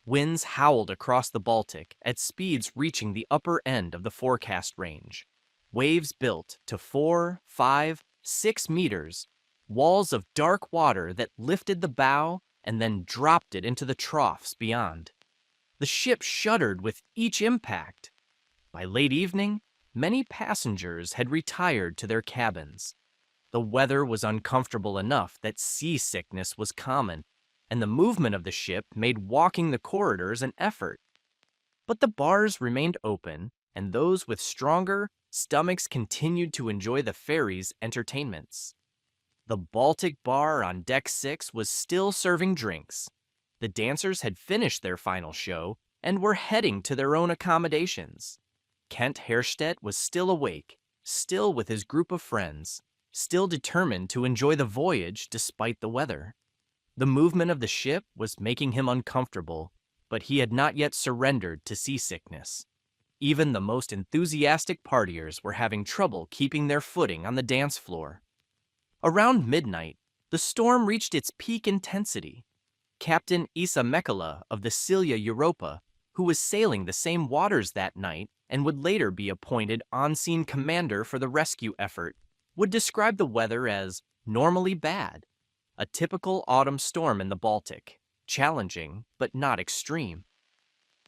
Winds howled across the Baltic at speeds reaching the upper end of the forecast range. Waves built to 4, 5, 6 meters, walls of dark water that lifted the bow and then dropped it into the troughs beyond. The ship shuddered with each impact. By late evening, many passengers had retired to their cabins. The weather was uncomfortable enough that seasickness was common, and the movement of the ship made walking the corridors an effort. But the bars remained open, and those with stronger stomachs continued to enjoy the ferry's entertainments. The Baltic bar on Deck 6 was still serving drinks. The dancers had finished their final show and were heading to their own accommodations. Kent Herstedt was still awake, still with his group of friends, still determined to enjoy the voyage despite the weather. The movement of the ship was making him uncomfortable, but he had not yet surrendered to seasickness. Even the most enthusiastic partiers were having trouble keeping their footing on the dance floor. Around midnight, the storm reached its peak intensity. Captain Isa Mekala of the Silja Europa, who was sailing the same waters that night and would later be appointed on-scene commander for the rescue effort, would describe the weather as normally bad, a typical autumn storm in the Baltic, challenging but not extreme.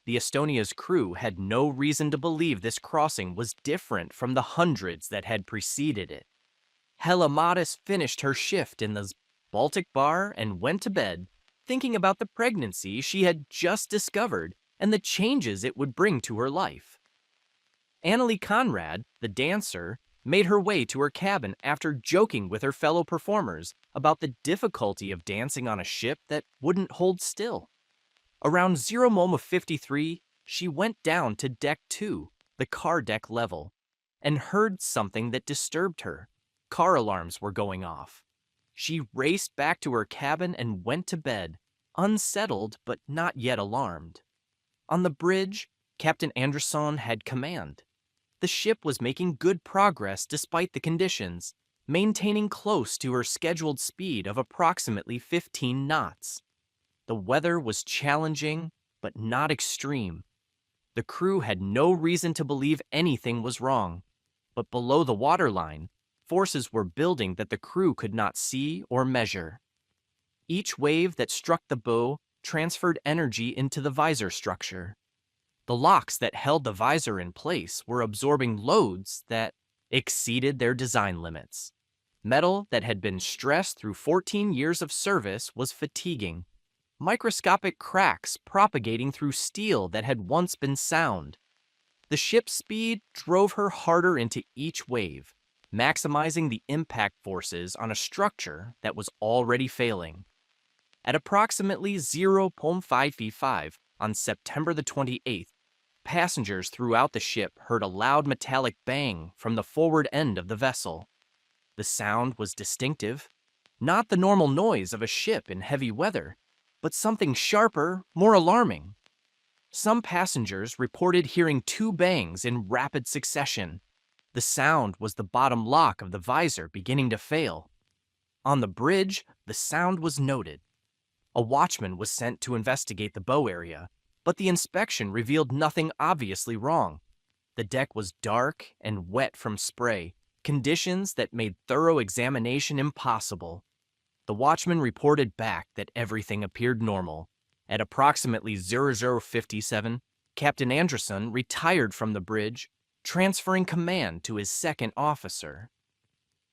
The Estonia's crew had no reason to believe this crossing was different from the hundreds that had preceded it. Hella Mattis finished her shift in the Baltic bar and went to bed, thinking about the pregnancy she had just discovered and the changes it would bring to her life. Annelie Conrad, the dancer, made her way to her cabin after joking with her fellow performers about the difficulty of dancing on a ship that wouldn't hold still. Around 00:53, she went down to Deck 2, the car deck level, and heard something that disturbed her. Car alarms were going off. She raced back to her cabin and went to bed, unsettled but not yet alarmed. On the bridge, Captain Anderson had command. The ship was making good progress despite the conditions, maintaining close to her scheduled speed of approximately 15 knots. The weather was challenging, but not extreme. The crew had no reason to believe anything was wrong, but below the waterline, forces were building that the crew could not see or measure. Each wave that struck the bow transferred energy into the visor structure. The locks that held the visor in place were absorbing loads that exceeded their design limits. Metal that had been stressed through 14 years of service was fatiguing. Microscopic cracks propagating through steel that had once been sound. The ship's speed drove her harder into each wave, maximizing the impact forces on a structure that was already failing. At approximately 0.5 on September the 28th, passengers throughout the ship heard a loud metallic bang from the forward end of the vessel. The sound was distinctive, not the normal noise of a ship in heavy weather, but something sharper, more alarming. Some passengers reported hearing 2 bangs in rapid succession. The sound was the bottom lock of the visor beginning to fail. On the bridge, the sound was noted. A watchman was sent to investigate the bow area, but the inspection revealed nothing obviously wrong. The deck was dark and wet from spray, conditions that made thorough examination impossible. The watchman reported back that everything appeared normal. At approximately 00:57, Captain Anderson retired from the bridge, transferring command to his second officer.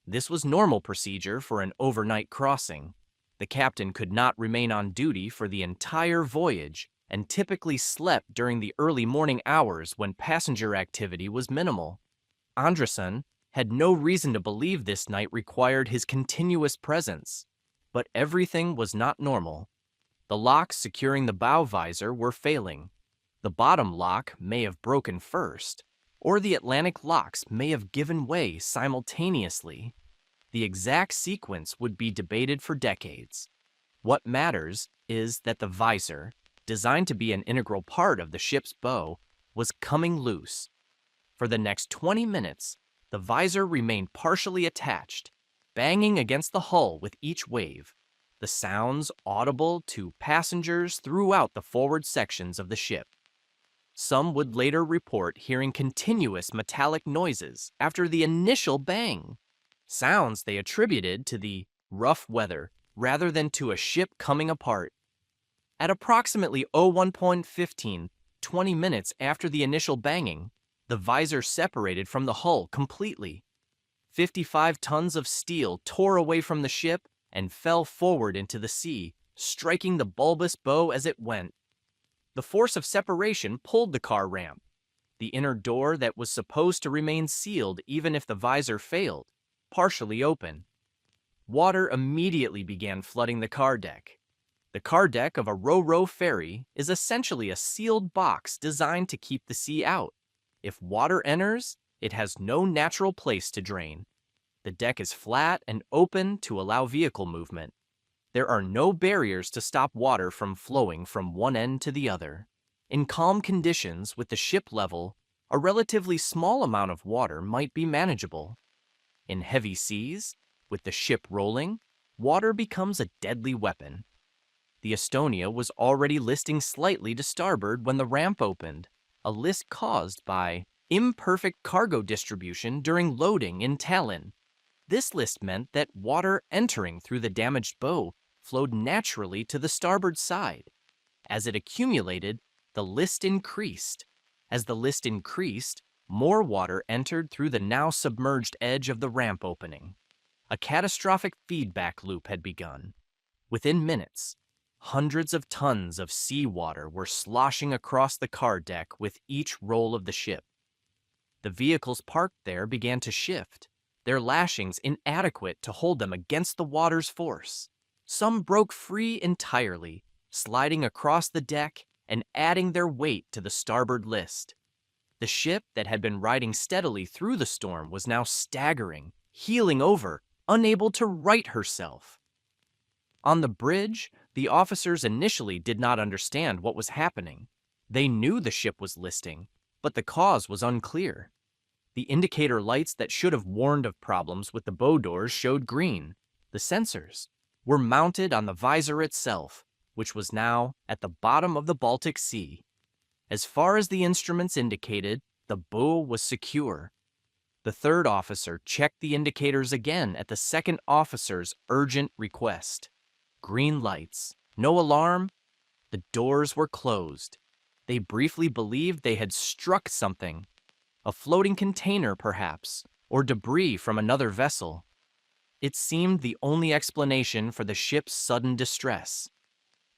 This was normal procedure for an overnight crossing. The captain could not remain on duty for the entire voyage and typically slept during the early morning hours when passenger activity was minimal. Anderson had no reason to believe this night required his continuous presence, but everything was not normal. The locks securing the bow visor were failing. The bottom lock may have broken first, or the Atlantic locks may have given way simultaneously. The exact sequence would be debated for decades. What matters is that the visor, designed to be an integral part of the ship's bow, was coming loose. For the next 20 minutes, the visor remained partially attached, banging against the hull with each wave, the sounds audible to passengers throughout the forward sections of the ship. Some would later report hearing continuous metallic noises after the initial bang, sounds they attributed to the rough weather rather than to a ship coming apart. At approximately 01:15, 20 minutes after the initial banging, the visor separated from the hull completely. 55 tons of steel tore away from the ship and fell forward into the sea, striking the bulbous bow as it went. The force of separation pulled the car ramp. The inner door that was supposed to remain sealed even if the visor failed, partially open. Water immediately began flooding the car deck. The car deck of a ro-ro ferry is essentially a sealed box designed to keep the sea out. If water enters, it has no natural place to drain. The deck is flat and open to allow vehicle movement. There are no barriers to stop water from flowing from one end to the other. In calm conditions with the ship level, a relatively small amount of water might be manageable. In heavy seas, with the ship rolling, water becomes a deadly weapon. The Estonia was already listing slightly to starboard when the ramp opened, a list caused by imperfect cargo distribution during loading in Tallinn. This list meant that water entering through the damaged bow flowed naturally to the starboard side. As it accumulated, the list increased. As the list increased, more water entered through the now submerged edge of the ramp opening. A catastrophic feedback loop had begun. Within minutes, hundreds of tons of seawater were sloshing across the car deck with each roll of the ship. The vehicles parked there began to shift, their lashings inadequate to hold them against the water's force. Some broke free entirely, sliding across the deck and adding their weight to the starboard list. The ship that had been riding steadily through the storm was now staggering, heeling over, unable to right herself. On the bridge, the officers initially did not understand what was happening. They knew the ship was listing, but the cause was unclear. The indicator lights that should have warned of problems with the bow doors showed green. The sensors were mounted on the visor itself, which was now at the bottom of the Baltic Sea. As far as the instruments indicated, the bow was secure. The third officer checked the indicators again at the second officer's urgent request. Green lights, no alarm. The doors were closed. They briefly believed they had struck something. A floating container, perhaps, or debris from another vessel. It seemed the only explanation for the ship's sudden distress.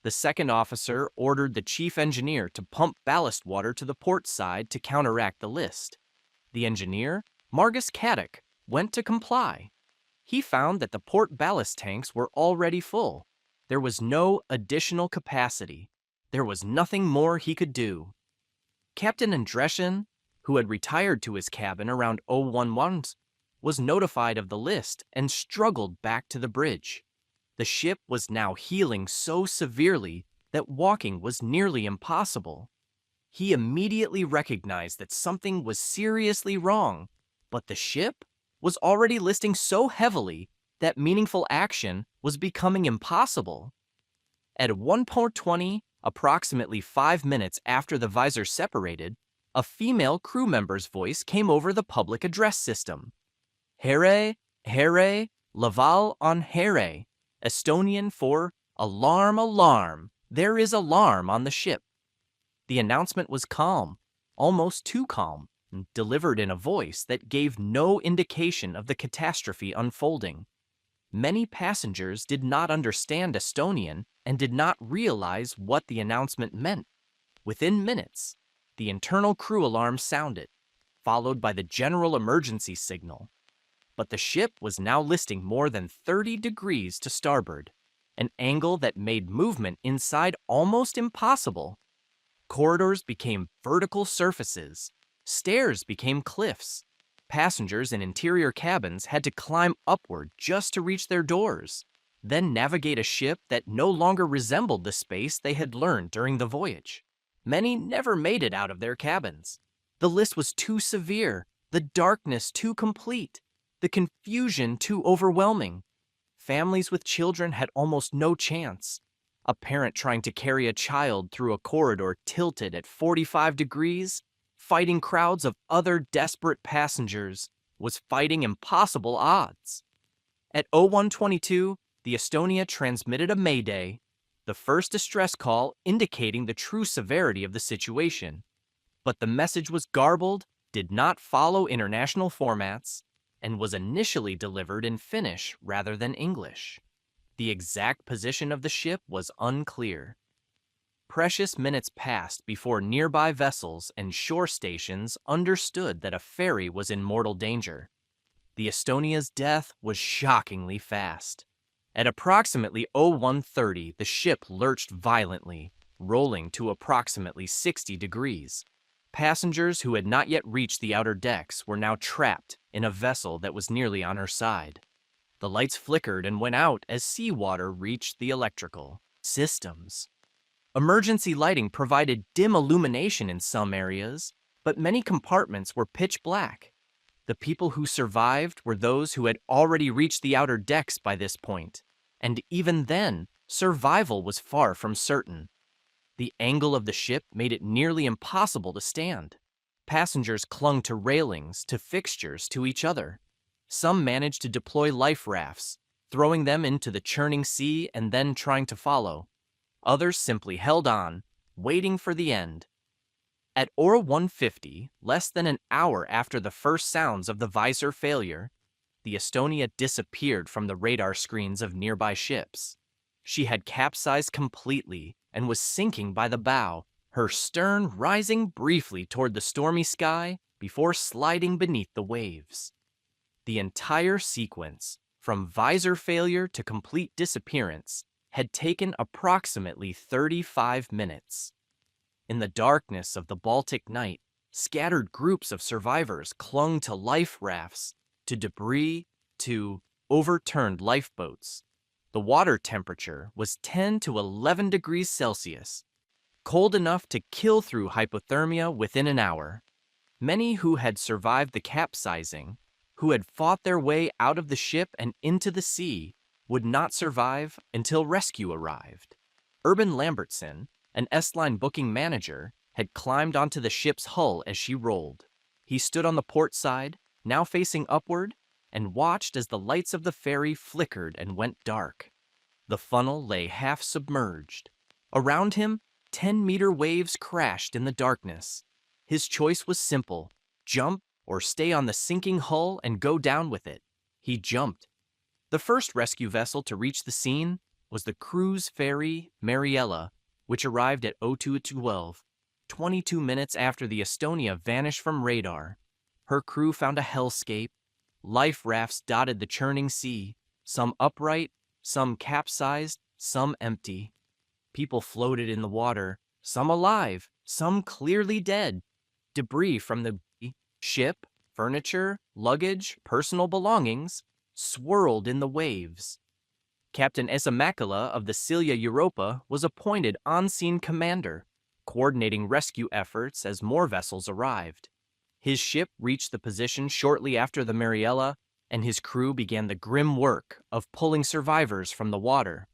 The second officer ordered the chief engineer to pump ballast water to the port side to counteract the list. The engineer, Margus Kadek, went to comply. He found that the port ballast tanks were already full. There was no additional capacity. There was nothing more he could do. Captain Andreshin, who had retired to his cabin around 011, was notified of the list and struggled back to the bridge. The ship was now heeling so severely that walking was nearly impossible. He immediately recognized that something was seriously wrong, but the ship was already listing so heavily that meaningful action was becoming impossible. At 1:20, approximately 5 minutes after the visor separated, a female crew member's voice came over the public address system. Here, Laval on Here. Estonian for alarm, alarm. There is alarm on the ship. The announcement was calm, almost too calm, delivered in a voice that gave no indication of the catastrophe unfolding. Many passengers did not understand Estonian and did not realize what the announcement meant. Within minutes, the internal crew alarm sounded, followed by the general emergency signal. But the ship was now listing more than 30 degrees to starboard, an angle that made movement inside almost impossible. Corridors became vertical surfaces. Stairs became cliffs. Passengers in interior cabins had to climb upward just to reach their doors, then navigate a ship that no longer resembled the space they had learned during the voyage. Many never made it out of their cabins. The list was too severe, the darkness too complete, the confusion too overwhelming. Families with children had almost no chance. A parent trying to carry a child through a corridor tilted at 45 degrees, fighting crowds of other desperate passengers, was fighting impossible odds. At 01:22, the Estonia transmitted a mayday. the first distress call indicating the true severity of the situation. But the message was garbled, did not follow international formats, and was initially delivered in Finnish rather than English. The exact position of the ship was unclear. Precious minutes passed before nearby vessels and shore stations understood that a ferry was in mortal danger. The Estonia's death was shockingly fast. At approximately 01:30, the ship lurched violently, rolling to approximately 60 degrees. Passengers who had not yet reached the outer decks were now trapped in a vessel that was nearly on her side. The lights flickered and went out as seawater reached the electrical systems. Emergency lighting provided dim illumination in some areas, but many compartments were pitch black. The people who survived were those who had already reached the outer decks by this point, and even then, survival was far from certain. The angle of the ship made it nearly impossible to stand. Passengers clung to railings, to fixtures, to each other. Some managed to deploy life rafts, throwing them into the churning sea and then trying to follow. Others simply held on, waiting for the end. At 01:50, less than an hour after the first sounds of the visor failure, the Estonia disappeared from the radar screens of nearby ships. She had capsized completely and was sinking by the bow, her stern rising briefly toward the stormy sky before sliding beneath the waves. The entire sequence, from visor failure to complete disappearance, had taken approximately 35 minutes. In the darkness of the Baltic night, scattered groups of survivors clung to life rafts, to debris, to overturned lifeboats. The water temperature was 10 to 11 degrees Celsius, cold enough to kill through hypothermia within an hour. Many who had survived the capsizing, who had fought their way out of the ship and into the sea, would not survive until rescue arrived. Urban Lambertson, an S-Line booking manager, had climbed onto the ship's hull as she rolled. He stood on the port side, now facing upward, and watched as the lights of the ferry flickered and went dark. The funnel lay half submerged. Around him, 10-meter waves crashed in the darkness. His choice was simple: jump or stay on the sinking hull and go down with it. He jumped. The first rescue vessel to reach the scene was the cruise ferry Mariella, which arrived at 02:12, 22 minutes after the Estonia vanished from radar. Her crew found a hellscape. Life rafts dotted the churning sea, some upright, some capsized, some empty. People floated in the water, some alive, some clearly dead. Debris from the ship, furniture, luggage, personal belongings swirled in the waves. Captain Esamakala of the Silja Europa was appointed on-scene commander, coordinating rescue efforts as more vessels arrived. His ship reached the position shortly after the Mariella, and his crew began the grim work of pulling survivors from the water.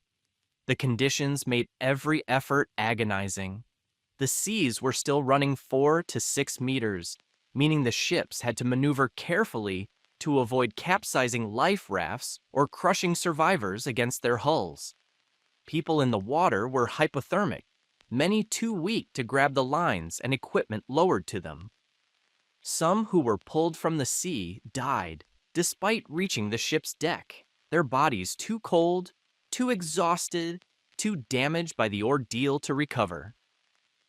The conditions made every effort agonizing. The seas were still running 4 to 6 meters, meaning the ships had to maneuver carefully to avoid capsizing life rafts or crushing survivors against their hulls. People in the water were hypothermic, many too weak to grab the lines and equipment lowered to them. Some who were pulled from the sea died despite reaching the ship's deck, their bodies too cold, too exhausted, too damaged by the ordeal to recover.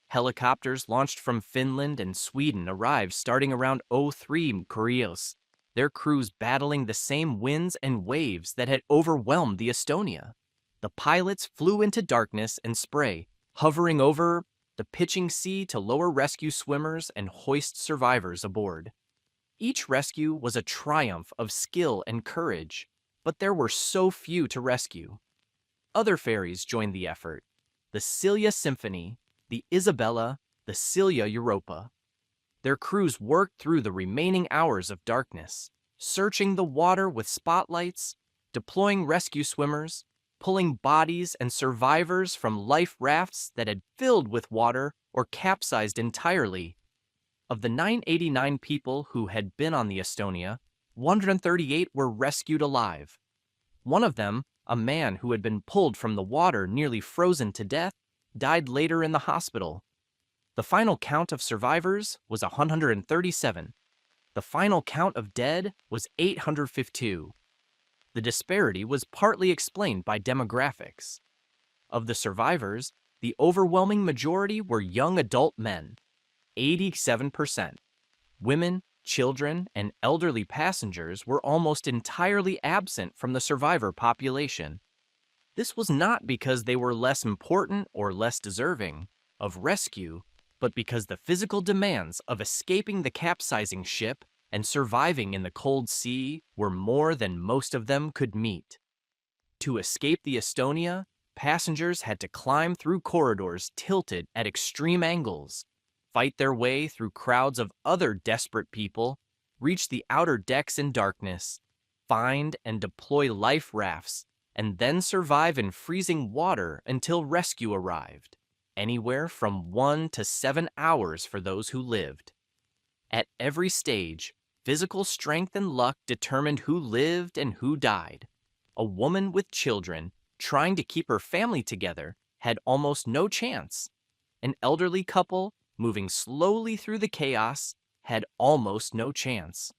Helicopters launched from Finland and Sweden arrived starting around 03 Kurios, their crews battling the same winds and waves that had overwhelmed the Estonia. The pilots flew into darkness and spray, hovering over the pitching sea to lower rescue swimmers and hoist survivors aboard. Each rescue was a triumph of skill and courage, but there were so few to rescue. Other ferries joined the effort: the Silja Symphony, the Isabella, the Silja Europa. Their crews worked through the remaining hours of darkness, searching the water with spotlights, deploying rescue swimmers, pulling bodies and survivors from life rafts that had filled with water or capsized entirely. Of the 989 people who had been on the Estonia, 138 were rescued alive. One of them, A man who had been pulled from the water nearly frozen to death died later in the hospital. The final count of survivors was 137. The final count of dead was 852. The disparity was partly explained by demographics. Of the survivors, the overwhelming majority were young adult men, 87%. Women, children, and elderly passengers were almost entirely absent from the survivor population. This was not because they were less important or less deserving of rescue, but because the physical demands of escaping the capsizing ship and surviving in the cold sea were more than most of them could meet. To escape the Estonia, passengers had to climb through corridors tilted at extreme angles, fight their way through crowds of other desperate people, reach the outer decks in darkness, find and deploy life rafts, and then survive in freezing water until rescue arrived, anywhere from 1 to 7 hours for those who lived. At every stage, physical strength and luck determined who lived and who died. A woman with children, trying to keep her family together, had almost no chance. An elderly couple, moving slowly through the chaos, had almost no chance.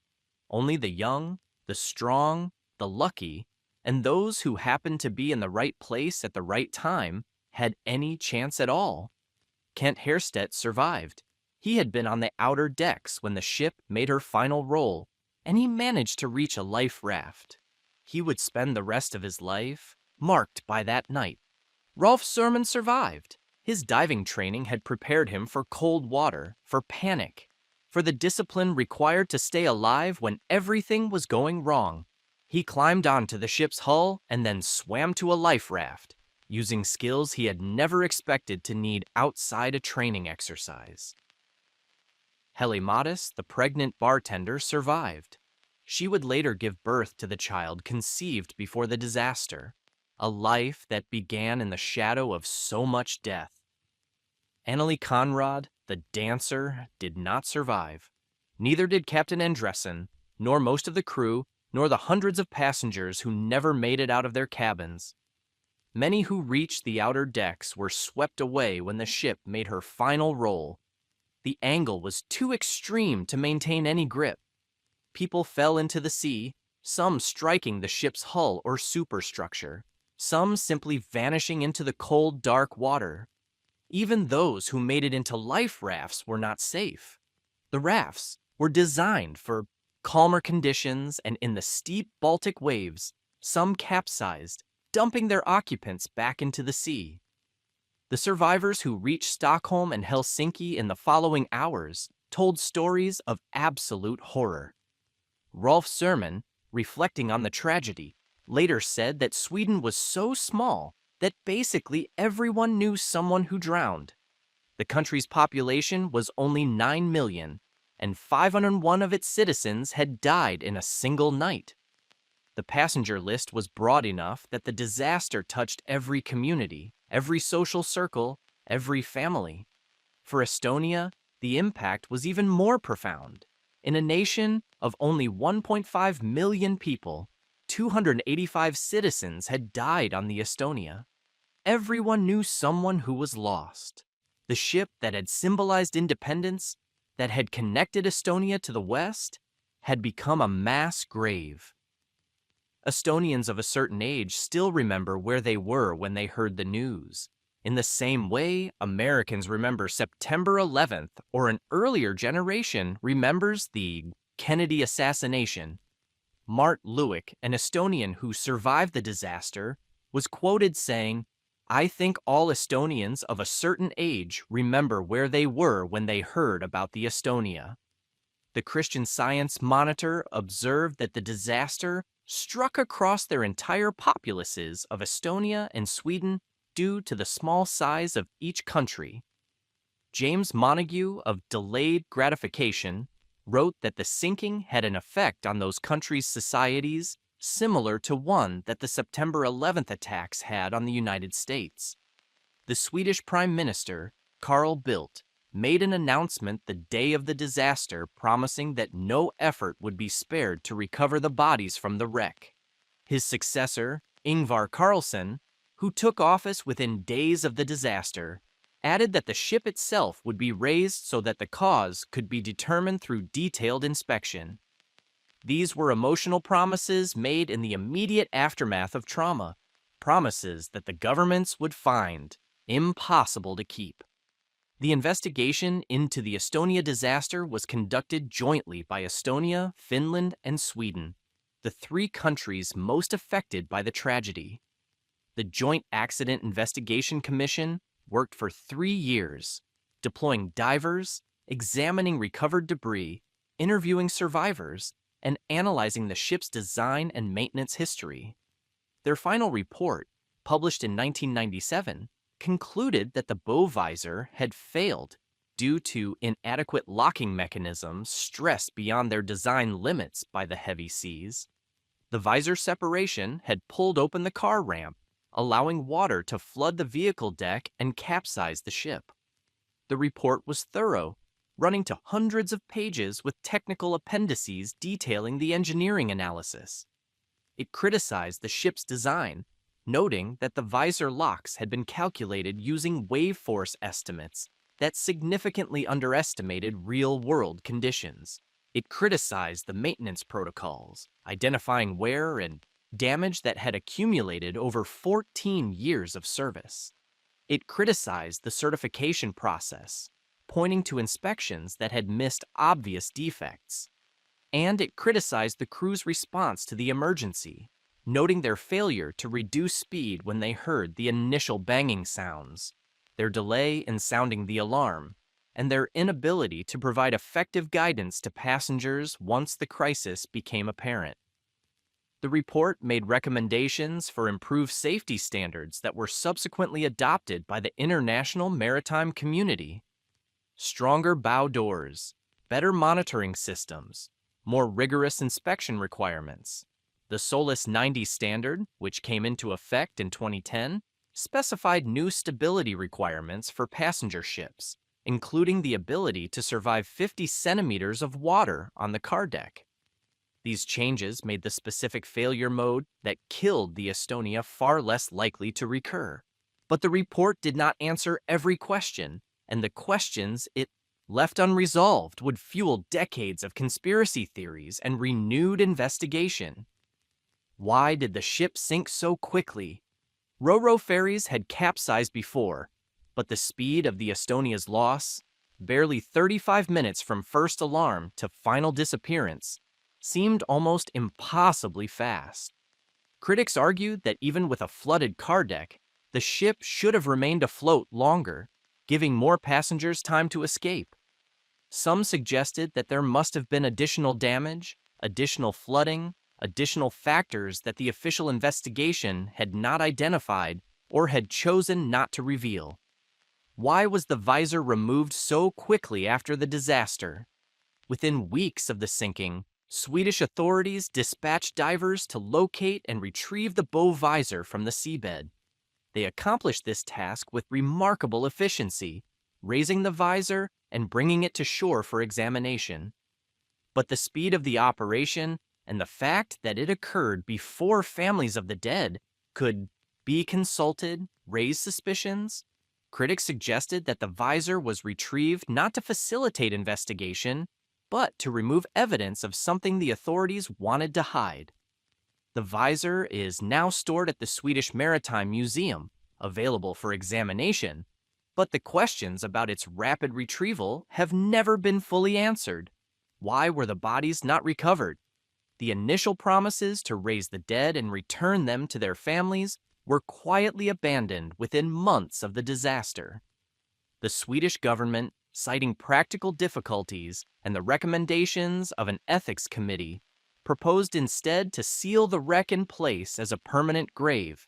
Only the young, the strong, the lucky, and those who happened to be in the right place at the right time had any chance at all. Kent Hairstedt survived. He had been on the outer decks when the ship made her final roll, and he managed to reach a life raft. He would spend the rest of his life marked by that night. Rolf Surman survived. His diving training had prepared him for cold water, for panic, for the discipline required to stay alive when everything was going wrong. He climbed onto the ship's hull and then swam to a life raft, using skills he had never expected to need outside a training exercise. Heli Mattis, the pregnant bartender, survived. She would later give birth to the child conceived before the disaster, a life that began in the shadow of so much death. Annelie Conrad, the dancer, did not survive. Neither did Captain Andressen, nor most of the crew, nor the hundreds of passengers who never made it out of their cabins. Many who reached the outer decks were swept away when the ship made her final roll. The angle was too extreme to maintain any grip. People fell into the sea, some striking the ship's hull or superstructure, some simply vanishing into the cold, dark water. Even those who made it into life rafts were not safe. The rafts were designed for calmer conditions, and in the steep Baltic waves, some capsized, dumping their occupants back into the sea. The survivors who reached Stockholm and Helsinki in the following hours told stories of absolute horror. Rolf Surman, reflecting on the tragedy, later said that Sweden was so small that basically everyone knew someone who drowned. The country's population was only 9 million, and 501 of its citizens had died in a single night. The passenger list was broad enough that the disaster touched every community, every social circle, every family. For Estonia, the impact was even more profound. In a nation of only 1.5 million people, 285 citizens had died on the Estonia. Everyone knew someone who was lost. The ship that had symbolized independence, that had connected Estonia to the West, had become a mass grave. Estonians of a certain age still remember where they were when they heard the news. In the same way, Americans remember September 11th, or an earlier generation remembers the Kennedy assassination. Mart Luik, an Estonian who survived the disaster, was quoted saying, "I think all Estonians of a certain age remember where they were when they heard about the Estonia." The Christian Science Monitor observed that the disaster struck across their entire populaces of Estonia and Sweden due to the small size of each country. James Montague of Delayed Gratification wrote that the sinking had an effect on those countries' societies similar to one that the September 11th attacks had on the United States. The Swedish Prime Minister, Carl Bildt, made an announcement the day of the disaster promising that no effort would be spared to recover the bodies from the wreck. His successor, Ingvar Carlsson, who took office within days of the disaster, added that the ship itself would be raised so that the cause could be determined through detailed inspection. These were emotional promises made in the immediate aftermath of trauma, promises that the governments would find impossible to keep. The investigation into the Estonia disaster was conducted jointly by Estonia, Finland, and Sweden, the three countries most affected by the tragedy. The Joint Accident Investigation Commission worked for 3 years, deploying divers, examining recovered debris, interviewing survivors, and analyzing the ship's design and maintenance history. Their final report, published in 1997, concluded that the bow visor had failed due to inadequate locking mechanisms stressed beyond their design limits by the heavy seas. The visor separation had pulled open the car ramp, allowing water to flood the vehicle deck and capsize the ship. The report was thorough, running to hundreds of pages with technical appendices detailing the engineering analysis. It criticized the ship's design, noting that the visor locks had been calculated using wave force estimates that significantly underestimated real-world conditions. It criticized the maintenance protocols, identifying wear and damage that had accumulated over 14 years of service. It criticized the certification process, pointing to inspections that had missed obvious defects. And it criticized the crew's response to the emergency, noting their failure to reduce speed when they heard the initial banging sounds, their delay in sounding the alarm, and their inability to provide effective guidance to passengers once the crisis became apparent. The report made recommendations for improved safety standards that were subsequently adopted by the international maritime community. Stronger bow doors, better monitoring systems, more rigorous inspection requirements. The SOLAS 90 standard, which came into effect in 2010, specified new stability requirements for passenger ships, including the ability to survive 50 centimeters of water on the car deck. These changes made the specific failure mode that killed the Estonia far less likely to recur. But the report did not answer every question, and the questions it left unresolved would fuel decades of conspiracy theories and renewed investigation. Why did the ship sink so quickly? Ro-ro ferries had capsized before, but the speed of the Estonia's loss, barely 35 minutes from first alarm to final disappearance, seemed almost impossibly fast. Critics argued that even with a flooded car deck, the ship should have remained afloat longer, giving more passengers time to escape. Some suggested that there must have been additional damage, additional flooding, additional factors that the official investigation had not identified or had chosen not to reveal. Why was the visor removed so quickly after the disaster? Within weeks of the sinking, Swedish authorities dispatched divers to locate and retrieve the bow visor from the seabed. They accomplished this task with remarkable efficiency, raising the visor and bringing it to shore for examination. But the speed of the operation and the fact that it occurred before families of the dead could be consulted raised suspicions. Critics suggested that the visor was retrieved not to facilitate investigation, but to remove evidence of something the authorities wanted to hide. The visor is now stored at the Swedish Maritime Museum, available for examination, but the questions about its rapid retrieval have never been fully answered. Why were the bodies not recovered? The initial promises to raise the dead and return them to their families were quietly abandoned within months of the disaster. The Swedish government, citing practical difficulties and the recommendations of an ethics committee, proposed instead to seal the wreck in place as a permanent grave.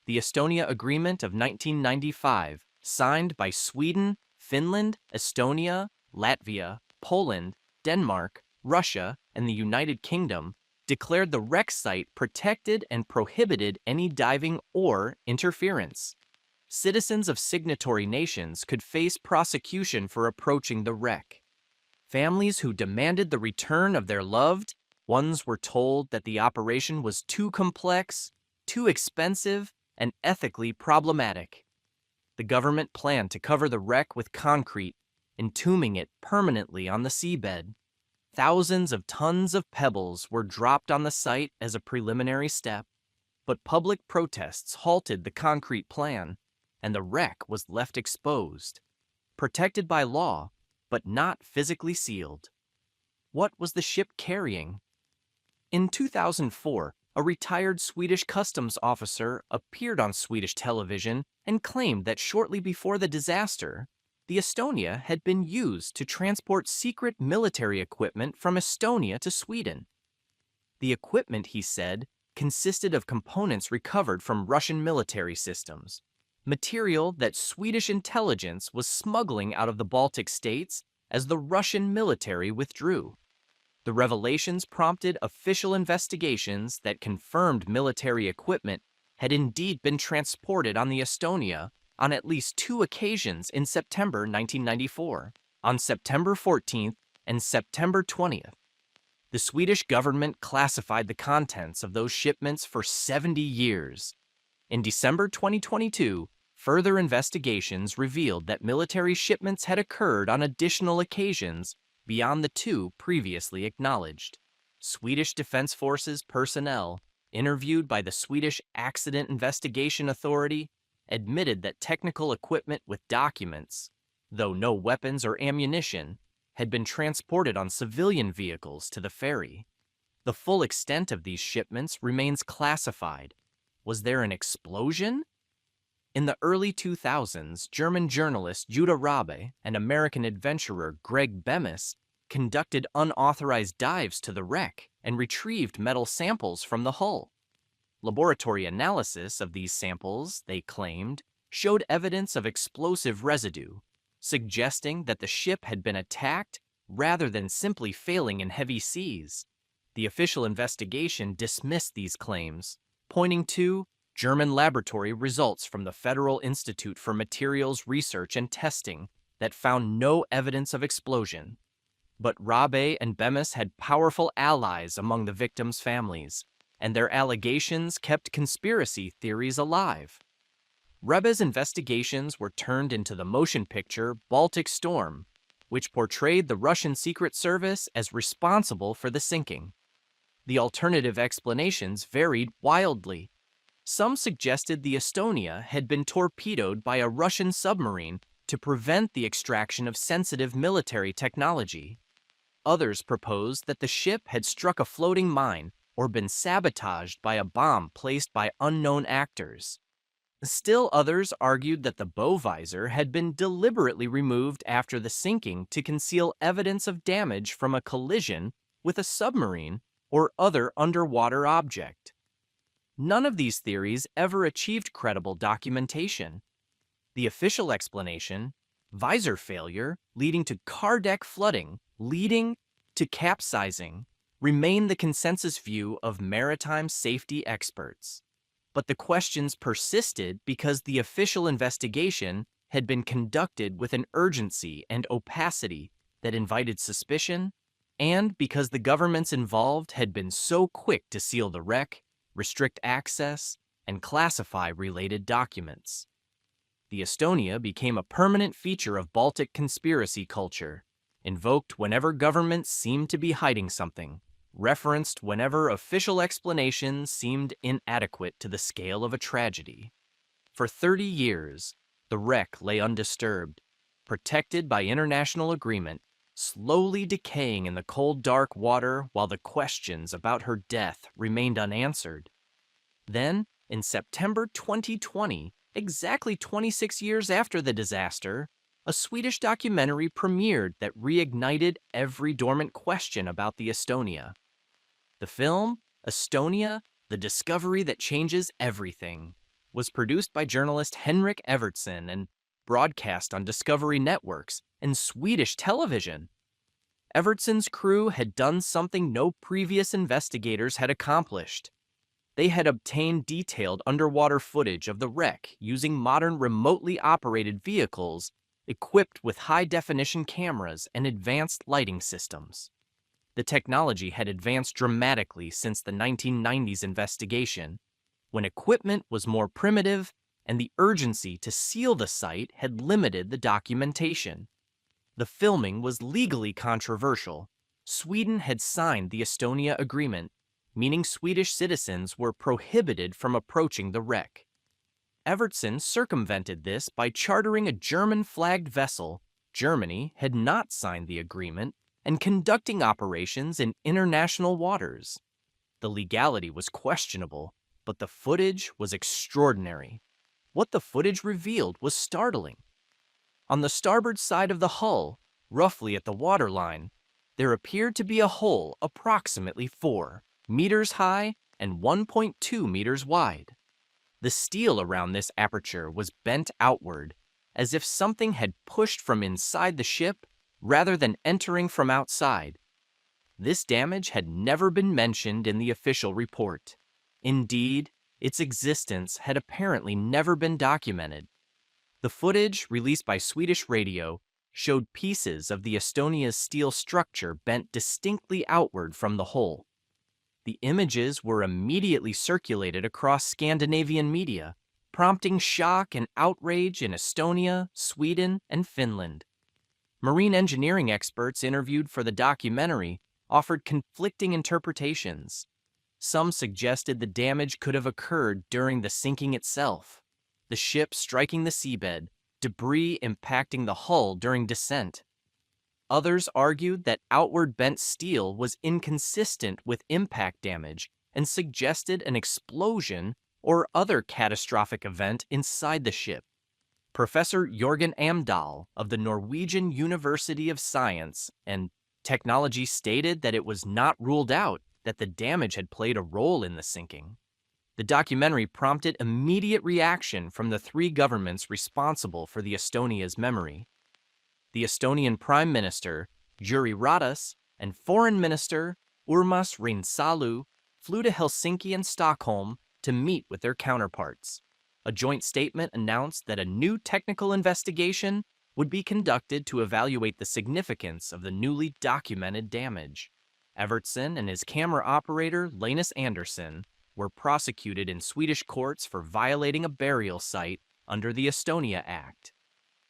The Estonia Agreement of 1995, signed by Sweden, Finland, Estonia, Latvia, Poland, Denmark, Russia, and the United Kingdom, declared the wreck site protected and prohibited any diving or interference. Citizens of signatory nations could face prosecution for approaching the wreck. Families who demanded the return of their loved ones were told that the operation was too complex, too expensive and ethically problematic. The government planned to cover the wreck with concrete, entombing it permanently on the seabed. Thousands of tons of pebbles were dropped on the site as a preliminary step, but public protests halted the concrete plan, and the wreck was left exposed, protected by law, but not physically sealed. What was the ship carrying? In 2004, a retired Swedish customs officer appeared on Swedish television and claimed that shortly before the disaster, the Estonia had been used to transport secret military equipment from Estonia to Sweden. The equipment, he said, consisted of components recovered from Russian military systems, material that Swedish intelligence was smuggling out of the Baltic states as the Russian military withdrew. The revelations prompted official investigations that confirmed military equipment had indeed been transported on the Estonia on at least 2 occasions in September 1994, on September 14th and September 20th. The Swedish government classified the contents of those shipments for 70 years. In December 2022, further investigations revealed that military shipments had occurred on additional occasions beyond the 2 previously acknowledged. Swedish Defense Forces personnel, interviewed by the Swedish Accident Investigation Authority, admitted that technical equipment with documents, though no weapons or ammunition, had been transported on civilian vehicles to the ferry. The full extent of these shipments remains classified. Was there an explosion? In the early 2000s, German journalist Judah Rabe and American adventurer Greg Bemis conducted unauthorized dives to the wreck and retrieved metal samples from the hull. Laboratory analysis of these samples, they claimed, showed evidence of explosive residue, suggesting that the ship had been attacked rather than simply failing in heavy seas. The official investigation dismissed these claims, pointing to German laboratory results from the Federal Institute for Materials Research and Testing that found no evidence of explosion. But Rabe and Bemis had powerful allies among the victims' families, and their allegations kept conspiracy theories alive. Rabe's investigations were turned into the motion picture Baltic Storm, which portrayed the Russian Secret Service as responsible for the sinking. The alternative explanations varied wildly. Some suggested the Estonia had been torpedoed by a Russian submarine to prevent the extraction of sensitive military technology. Others proposed that the ship had struck a floating mine or been sabotaged by a bomb placed by unknown actors. Still others argued that the bow visor had been deliberately removed after the sinking to conceal evidence of damage from a collision with a submarine or other underwater object. None of these theories ever achieved credible documentation. The official explanation, visor failure leading to car deck flooding, leading to capsizing, remained the consensus view of maritime safety experts. But the questions persisted because the official investigation had been conducted with an urgency and opacity that invited suspicion, and because the governments involved had been so quick to seal the wreck, restrict access, and classify related documents. The Estonia became a permanent feature of Baltic conspiracy culture, invoked whenever governments seemed to be hiding something, referenced whenever official explanations seemed inadequate to the scale of a tragedy. For 30 years, the wreck lay undisturbed, protected by international agreement, slowly decaying in the cold, dark water while the questions about her death remained unanswered. Then, in September 2020, exactly 26 years after the disaster, a Swedish documentary premiered that reignited every dormant question about the Estonia. The film, Estonia, The Discovery That Changes Everything, was produced by journalist Henrik Evertsson and broadcast on Discovery Networks and Swedish television. Evertsson's crew had done something no previous investigators had accomplished. They had obtained detailed underwater footage of the wreck using modern remotely operated vehicles equipped with high-definition cameras and advanced lighting systems. The technology had advanced dramatically since the 1990s investigation, when equipment was more primitive and the urgency to seal the site had limited the documentation. The filming was legally controversial. Sweden had signed the Estonia Agreement, meaning Swedish citizens were prohibited from approaching the wreck. Evertsson circumvented this by chartering a German-flagged vessel. Germany had not signed the agreement, and conducting operations in international waters. The legality was questionable, but the footage was extraordinary. What the footage revealed was startling. On the starboard side of the hull, roughly at the waterline, there appeared to be a hole approximately 4 meters high and 1.2 meters wide. The steel around this aperture was bent outward, as if something had pushed from inside the ship rather than entering from outside. This damage had never been mentioned in the official report. Indeed, its existence had apparently never been documented. The footage, released by Swedish radio, showed pieces of the Estonia's steel structure bent distinctly outward from the hole. The images were immediately circulated across Scandinavian media, prompting shock and outrage in Estonia, Sweden, and Finland. Marine engineering experts interviewed for the documentary offered conflicting interpretations. Some suggested the damage could have occurred during the sinking itself, the ship striking the seabed, debris impacting the hull during descent. Others argued that outward bent steel was inconsistent with impact damage and suggested an explosion or other catastrophic event inside the ship. Professor Jørgen Amdahl of the Norwegian University of Science and Technology stated that it was not ruled out that the damage had played a role in the sinking. The documentary prompted immediate reaction from the 3 governments responsible for the Estonia's memory. The Estonian Prime Minister, Jüri Ratas, and Foreign Minister, Urmas Reinsalu, flew to Helsinki and Stockholm to meet with their counterparts. A joint statement announced that a new technical investigation would be conducted to evaluate the significance of the newly documented damage. Evertsson and his camera operator, Linus Andersson, were prosecuted in Swedish courts for violating a burial site under the Estonia Act.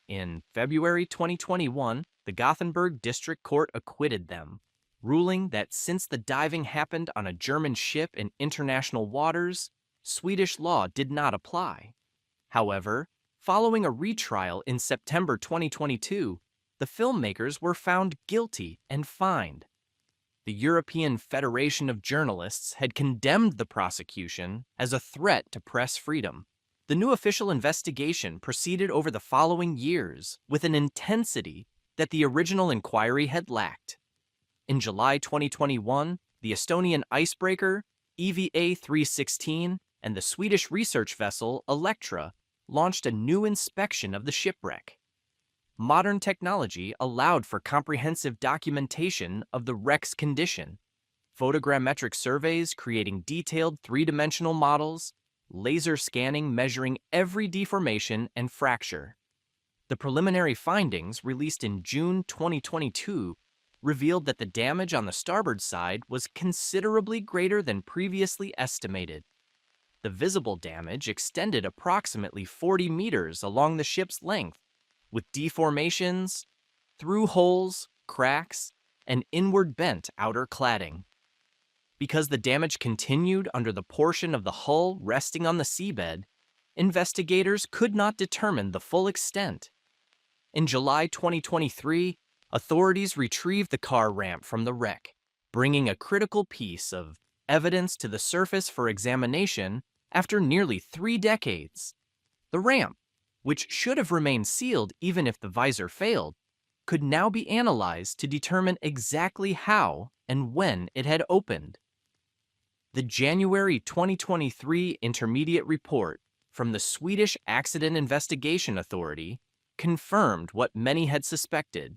In February 2021, the Gothenburg District Court acquitted them, ruling that since the diving happened on a German ship in international waters, Swedish law did not apply. However, following a retrial in September 2022, the filmmakers were found guilty and fined. The European Federation of Journalists had condemned the prosecution as a threat to press freedom. The new official investigation proceeded over the following years with an intensity that the original inquiry had lacked. In July 2021, the Estonian icebreaker EVA 316 and the Swedish research vessel Electra launched a new inspection of the shipwreck. Modern technology allowed for comprehensive documentation of the wreck's condition, photogrammetric surveys creating detailed 3-dimensional models, laser scanning measuring every deformation and fracture. The preliminary findings, released in June 2022, revealed that the damage on the starboard side was considerably greater than previously estimated. The visible damage extended approximately 40 meters along the ship's length, with deformations, through holes, cracks, and inward bent outer cladding. Because the damage continued under the portion of the hull resting on the seabed, investigators could not determine the full extent. In July 2023, authorities retrieved the car ramp from the wreck, bringing a critical piece of evidence to the surface for examination after nearly 3 decades. The ramp, which should have remained sealed even if the visor failed, could now be analyzed to determine exactly how and when it had opened. The January 2023 intermediate report from the Swedish Accident Investigation Authority confirmed what many had suspected.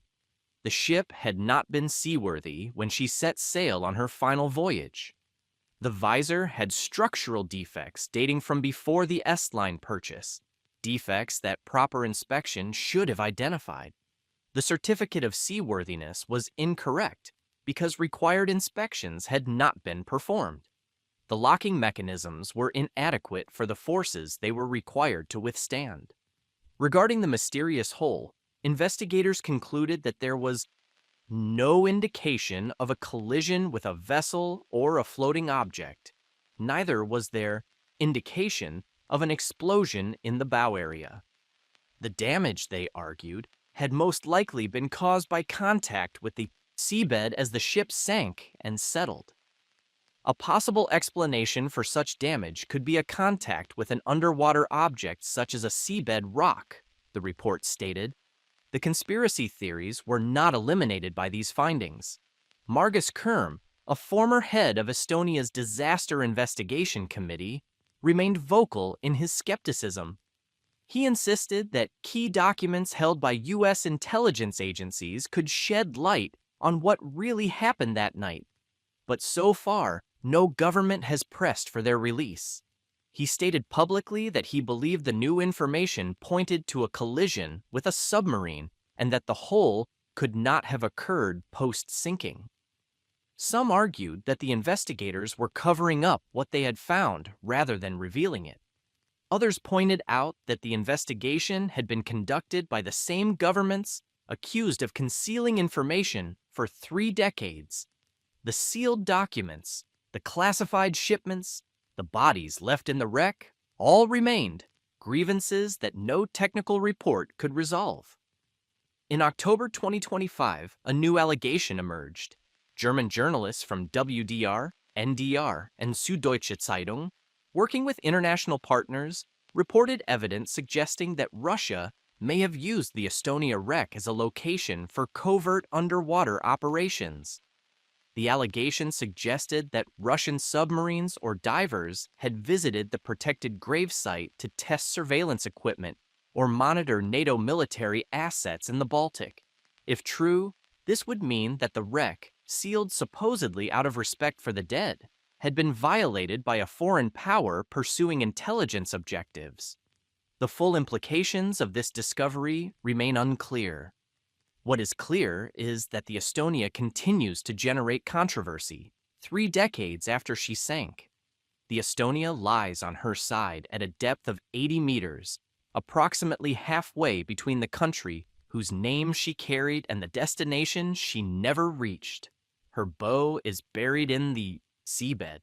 The ship had not been seaworthy when she set sail on her final voyage. The visor had structural defects dating from before the S-line purchase, defects that proper inspection should have identified. The certificate of seaworthiness was incorrect because required inspections had not been performed. The locking mechanisms were inadequate for the forces they were required to withstand. Regarding the mysterious hole, investigators concluded that there was no indication of a collision with a vessel or a floating object. Neither was there indication of an explosion in the bow area. The damage, they argued, had most likely been caused by contact with the seabed as the ship sank and settled. A possible explanation for such damage could be a contact with an underwater object such as a seabed rock, the report stated. The conspiracy theories were not eliminated by these findings. Margus Kerm, a former head of Estonia's Disaster Investigation Committee, remained vocal in his skepticism. He insisted that key documents held by U.S. intelligence agencies could shed light on what really happened that night. But so far, no government has pressed for their release. He stated publicly that he believed the new information pointed to a collision with a submarine and that the hole could not have occurred post-sinking. Some argued that the investigators were covering up what they had found rather than revealing it. Others pointed out that the investigation had been conducted by the same governments accused of concealing information for 3 decades. The sealed documents, the classified shipments, the bodies left in the wreck, all remained grievances that no technical report could resolve. In October 2025, a new allegation emerged. German journalists from WDR, NDR, and Süddeutsche Zeitung, working with international partners, reported evidence suggesting that Russia may have used the Estonia wreck as a location for covert underwater operations. The allegation suggested that Russian submarines or divers had visited the protected gravesite to test surveillance equipment or monitor NATO military assets in the Baltic. If true, this would mean that the wreck, sealed supposedly out of respect for the dead, had been violated by a foreign power pursuing intelligence objectives. The full implications of this discovery remain unclear. What is clear is that the Estonia continues to generate controversy 3 decades after she sank. The Estonia lies on her side at a depth of 80 meters, approximately halfway between the country whose name she carried and the destination she never reached. Her bow is buried in the seabed.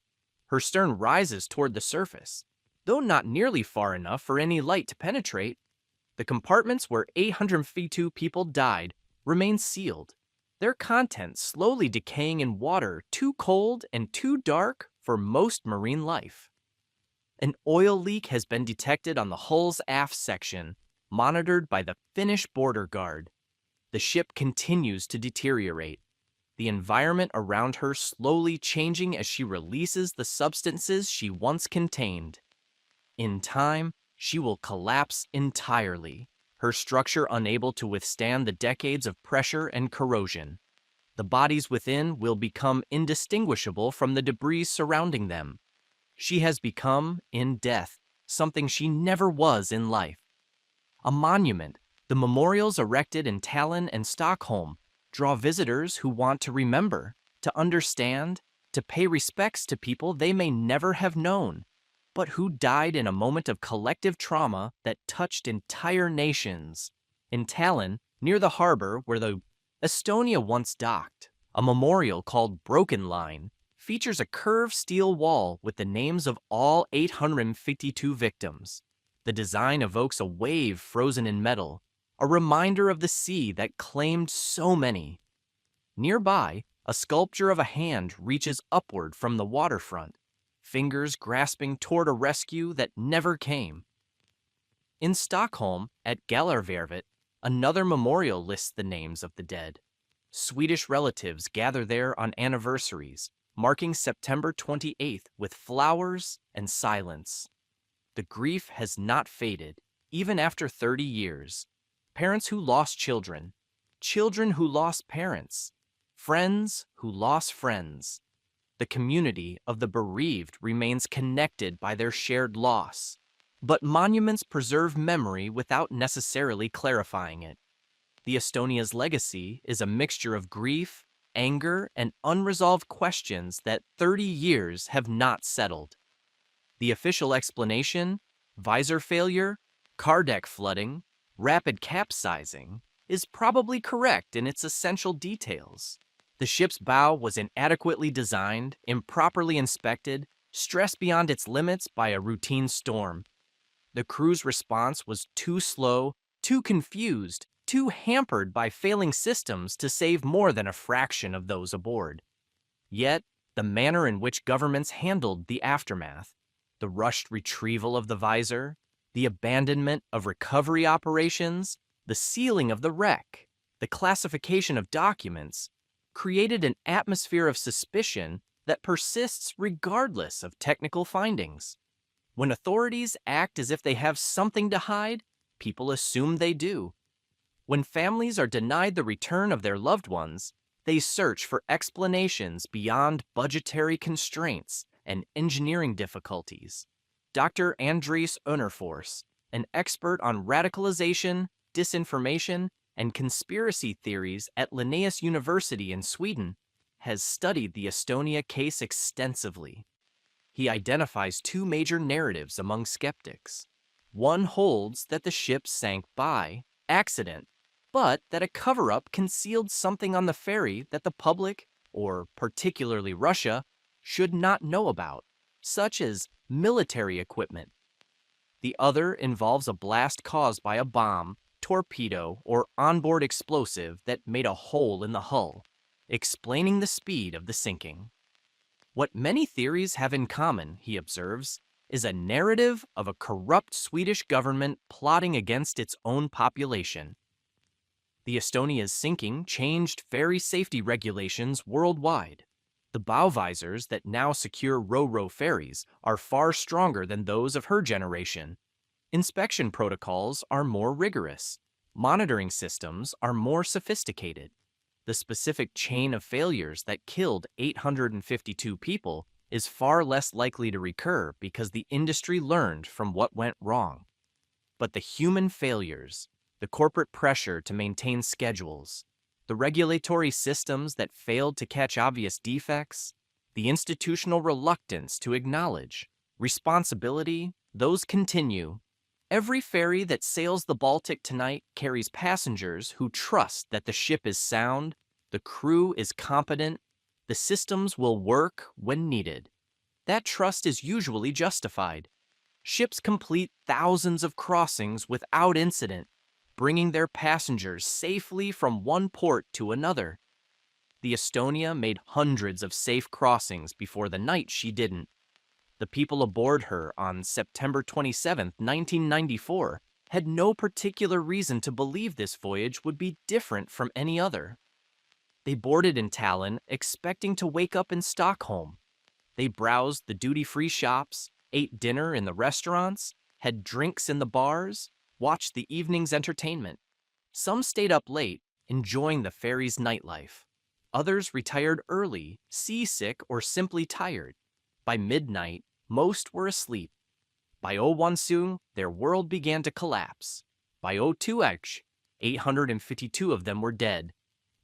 Her stern rises toward the surface, though not nearly far enough for any light to penetrate. The compartments where 852 people died remain sealed, their contents slowly decaying in water too cold and too dark for most marine life. An oil leak has been detected on the hull's aft section, monitored by the Finnish border guard. The ship continues to deteriorate, the environment around her slowly changing as she releases the substances she once contained. In time, she will collapse entirely, her structure unable to withstand the decades of pressure and corrosion. The bodies within will become indistinguishable from the debris surrounding them. She has become, in death, something she never was in life. A monument, the memorials erected in Tallinn and Stockholm, draw visitors who want to remember, to understand, to pay respects to people they may never have known, but who died in a moment of collective trauma that touched entire nations. In Tallinn, near the harbor where the Estonia once docked, a memorial called Broken Line features a curved steel wall with the names of all 852 victims. The design evokes a wave frozen in metal, a reminder of the sea that claimed so many. Nearby, a sculpture of a hand reaches upward from the waterfront, fingers grasping toward a rescue that never came. In Stockholm, at Gallarvarvet, another memorial lists the names of the dead. Swedish relatives gather there on anniversaries, marking September 28th with flowers and silence. The grief has not faded, even after 30 years. Parents who lost children, children who lost parents, friends who lost friends. The community of the bereaved remains connected by their shared loss, but monuments preserve memory without necessarily clarifying it. The Estonia's legacy is a mixture of grief, anger, and unresolved questions that 30 years have not settled. The official explanation, visor failure, car deck flooding, rapid capsizing, is probably correct in its essential details. The ship's bow was inadequately designed, improperly inspected, stressed beyond its limits by a routine storm. The crew's response was too slow, too confused, too hampered by failing systems to save more than a fraction of those aboard. Yet, the manner in which governments handled the aftermath, the rushed retrieval of the visor, the abandonment of recovery operations, the sealing of the wreck, the classification of documents, created an atmosphere of suspicion that persists regardless of technical findings. When authorities act as if they have something to hide, people assume they do. When families are denied the return of their loved ones, they search for explanations beyond budgetary constraints and engineering difficulties. Dr. Andries Önnerfors, an expert on radicalization, disinformation, and conspiracy theories at Linnaeus University in Sweden, has studied the Estonia case extensively. He identifies two major narratives among skeptics. One holds that the ship sank by accident, but that a cover-up concealed something on the ferry that the public, or particularly Russia, should not know about, such as military equipment. The other involves a blast caused by a bomb, torpedo, or onboard explosive that made a hole in the hull, explaining the speed of the sinking. What many theories have in common, he observes, is a narrative of a corrupt Swedish government plotting against its own population. The Estonia's sinking changed ferry safety regulations worldwide. The bow visors that now secure ro-ro ferries are far stronger than those of her generation. Inspection protocols are more rigorous. Monitoring systems are more sophisticated. The specific chain of failures that killed 852 people is far less likely to recur because the industry learned from what went wrong. But the human failures, the corporate pressure to maintain schedules, the regulatory systems that failed to catch obvious defects, the institutional reluctance to acknowledge responsibility, those continue. Every ferry that sails the Baltic tonight carries passengers who trust that the ship is sound, the crew is competent, the systems will work when needed. That trust is usually justified. Ships complete thousands of crossings without incident, bringing their passengers safely from one port to another. The Estonia made hundreds of safe crossings before the night she didn't. The people aboard her on September 27, 1994, had no particular reason to believe this voyage would be different from any other. They boarded in Tallinn, expecting to wake up in Stockholm. They browsed the duty-free shops, ate dinner in the restaurants, had drinks in the bars, watched the evening's entertainment. Some stayed up late, enjoying the ferry's nightlife. Others retired early, seasick or simply tired. By midnight, most were asleep. By Owansung, their world began to collapse. By Otuaj, 852 of them were dead.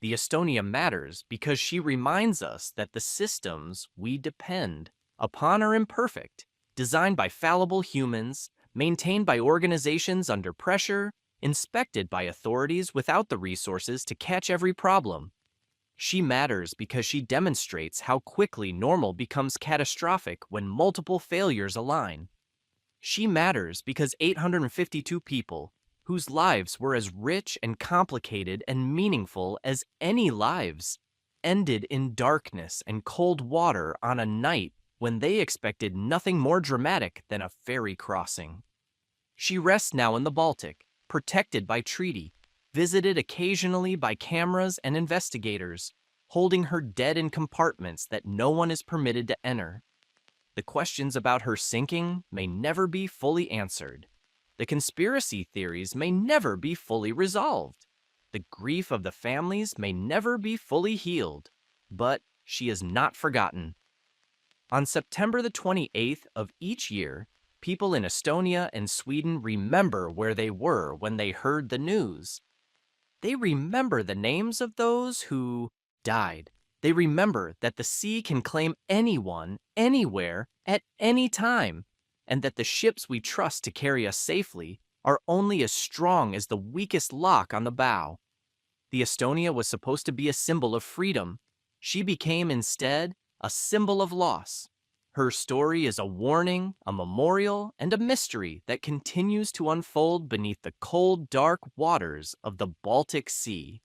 The Estonia matters because she reminds us that the systems we depend upon are imperfect, designed by fallible humans, maintained by organizations under pressure, inspected by authorities without the resources to catch every problem. She matters because she demonstrates how quickly normal becomes catastrophic when multiple failures align. She matters because 852 people, whose lives were as rich and complicated and meaningful as any lives, ended in darkness and cold water on a night when they expected nothing more dramatic than a ferry crossing. She rests now in the Baltic, protected by treaty, visited occasionally by cameras and investigators, holding her dead in compartments that no one is permitted to enter. The questions about her sinking may never be fully answered. The conspiracy theories may never be fully resolved. The grief of the families may never be fully healed. But she is not forgotten. On September the 28th of each year, people in Estonia and Sweden remember where they were when they heard the news. They remember the names of those who died, They remember that the sea can claim anyone, anywhere, at any time, and that the ships we trust to carry us safely are only as strong as the weakest lock on the bow. The Estonia was supposed to be a symbol of freedom. She became instead a symbol of loss. Her story is a warning, a memorial, and a mystery that continues to unfold beneath the cold, dark waters of the Baltic Sea.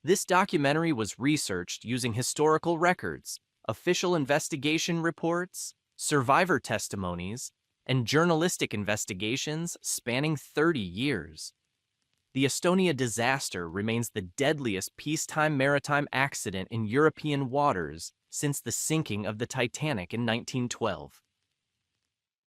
This documentary was researched using historical records, official investigation reports, survivor testimonies, and journalistic investigations spanning 30 years. The Estonia disaster remains the deadliest peacetime maritime accident in European waters since the sinking of the Titanic in 1912.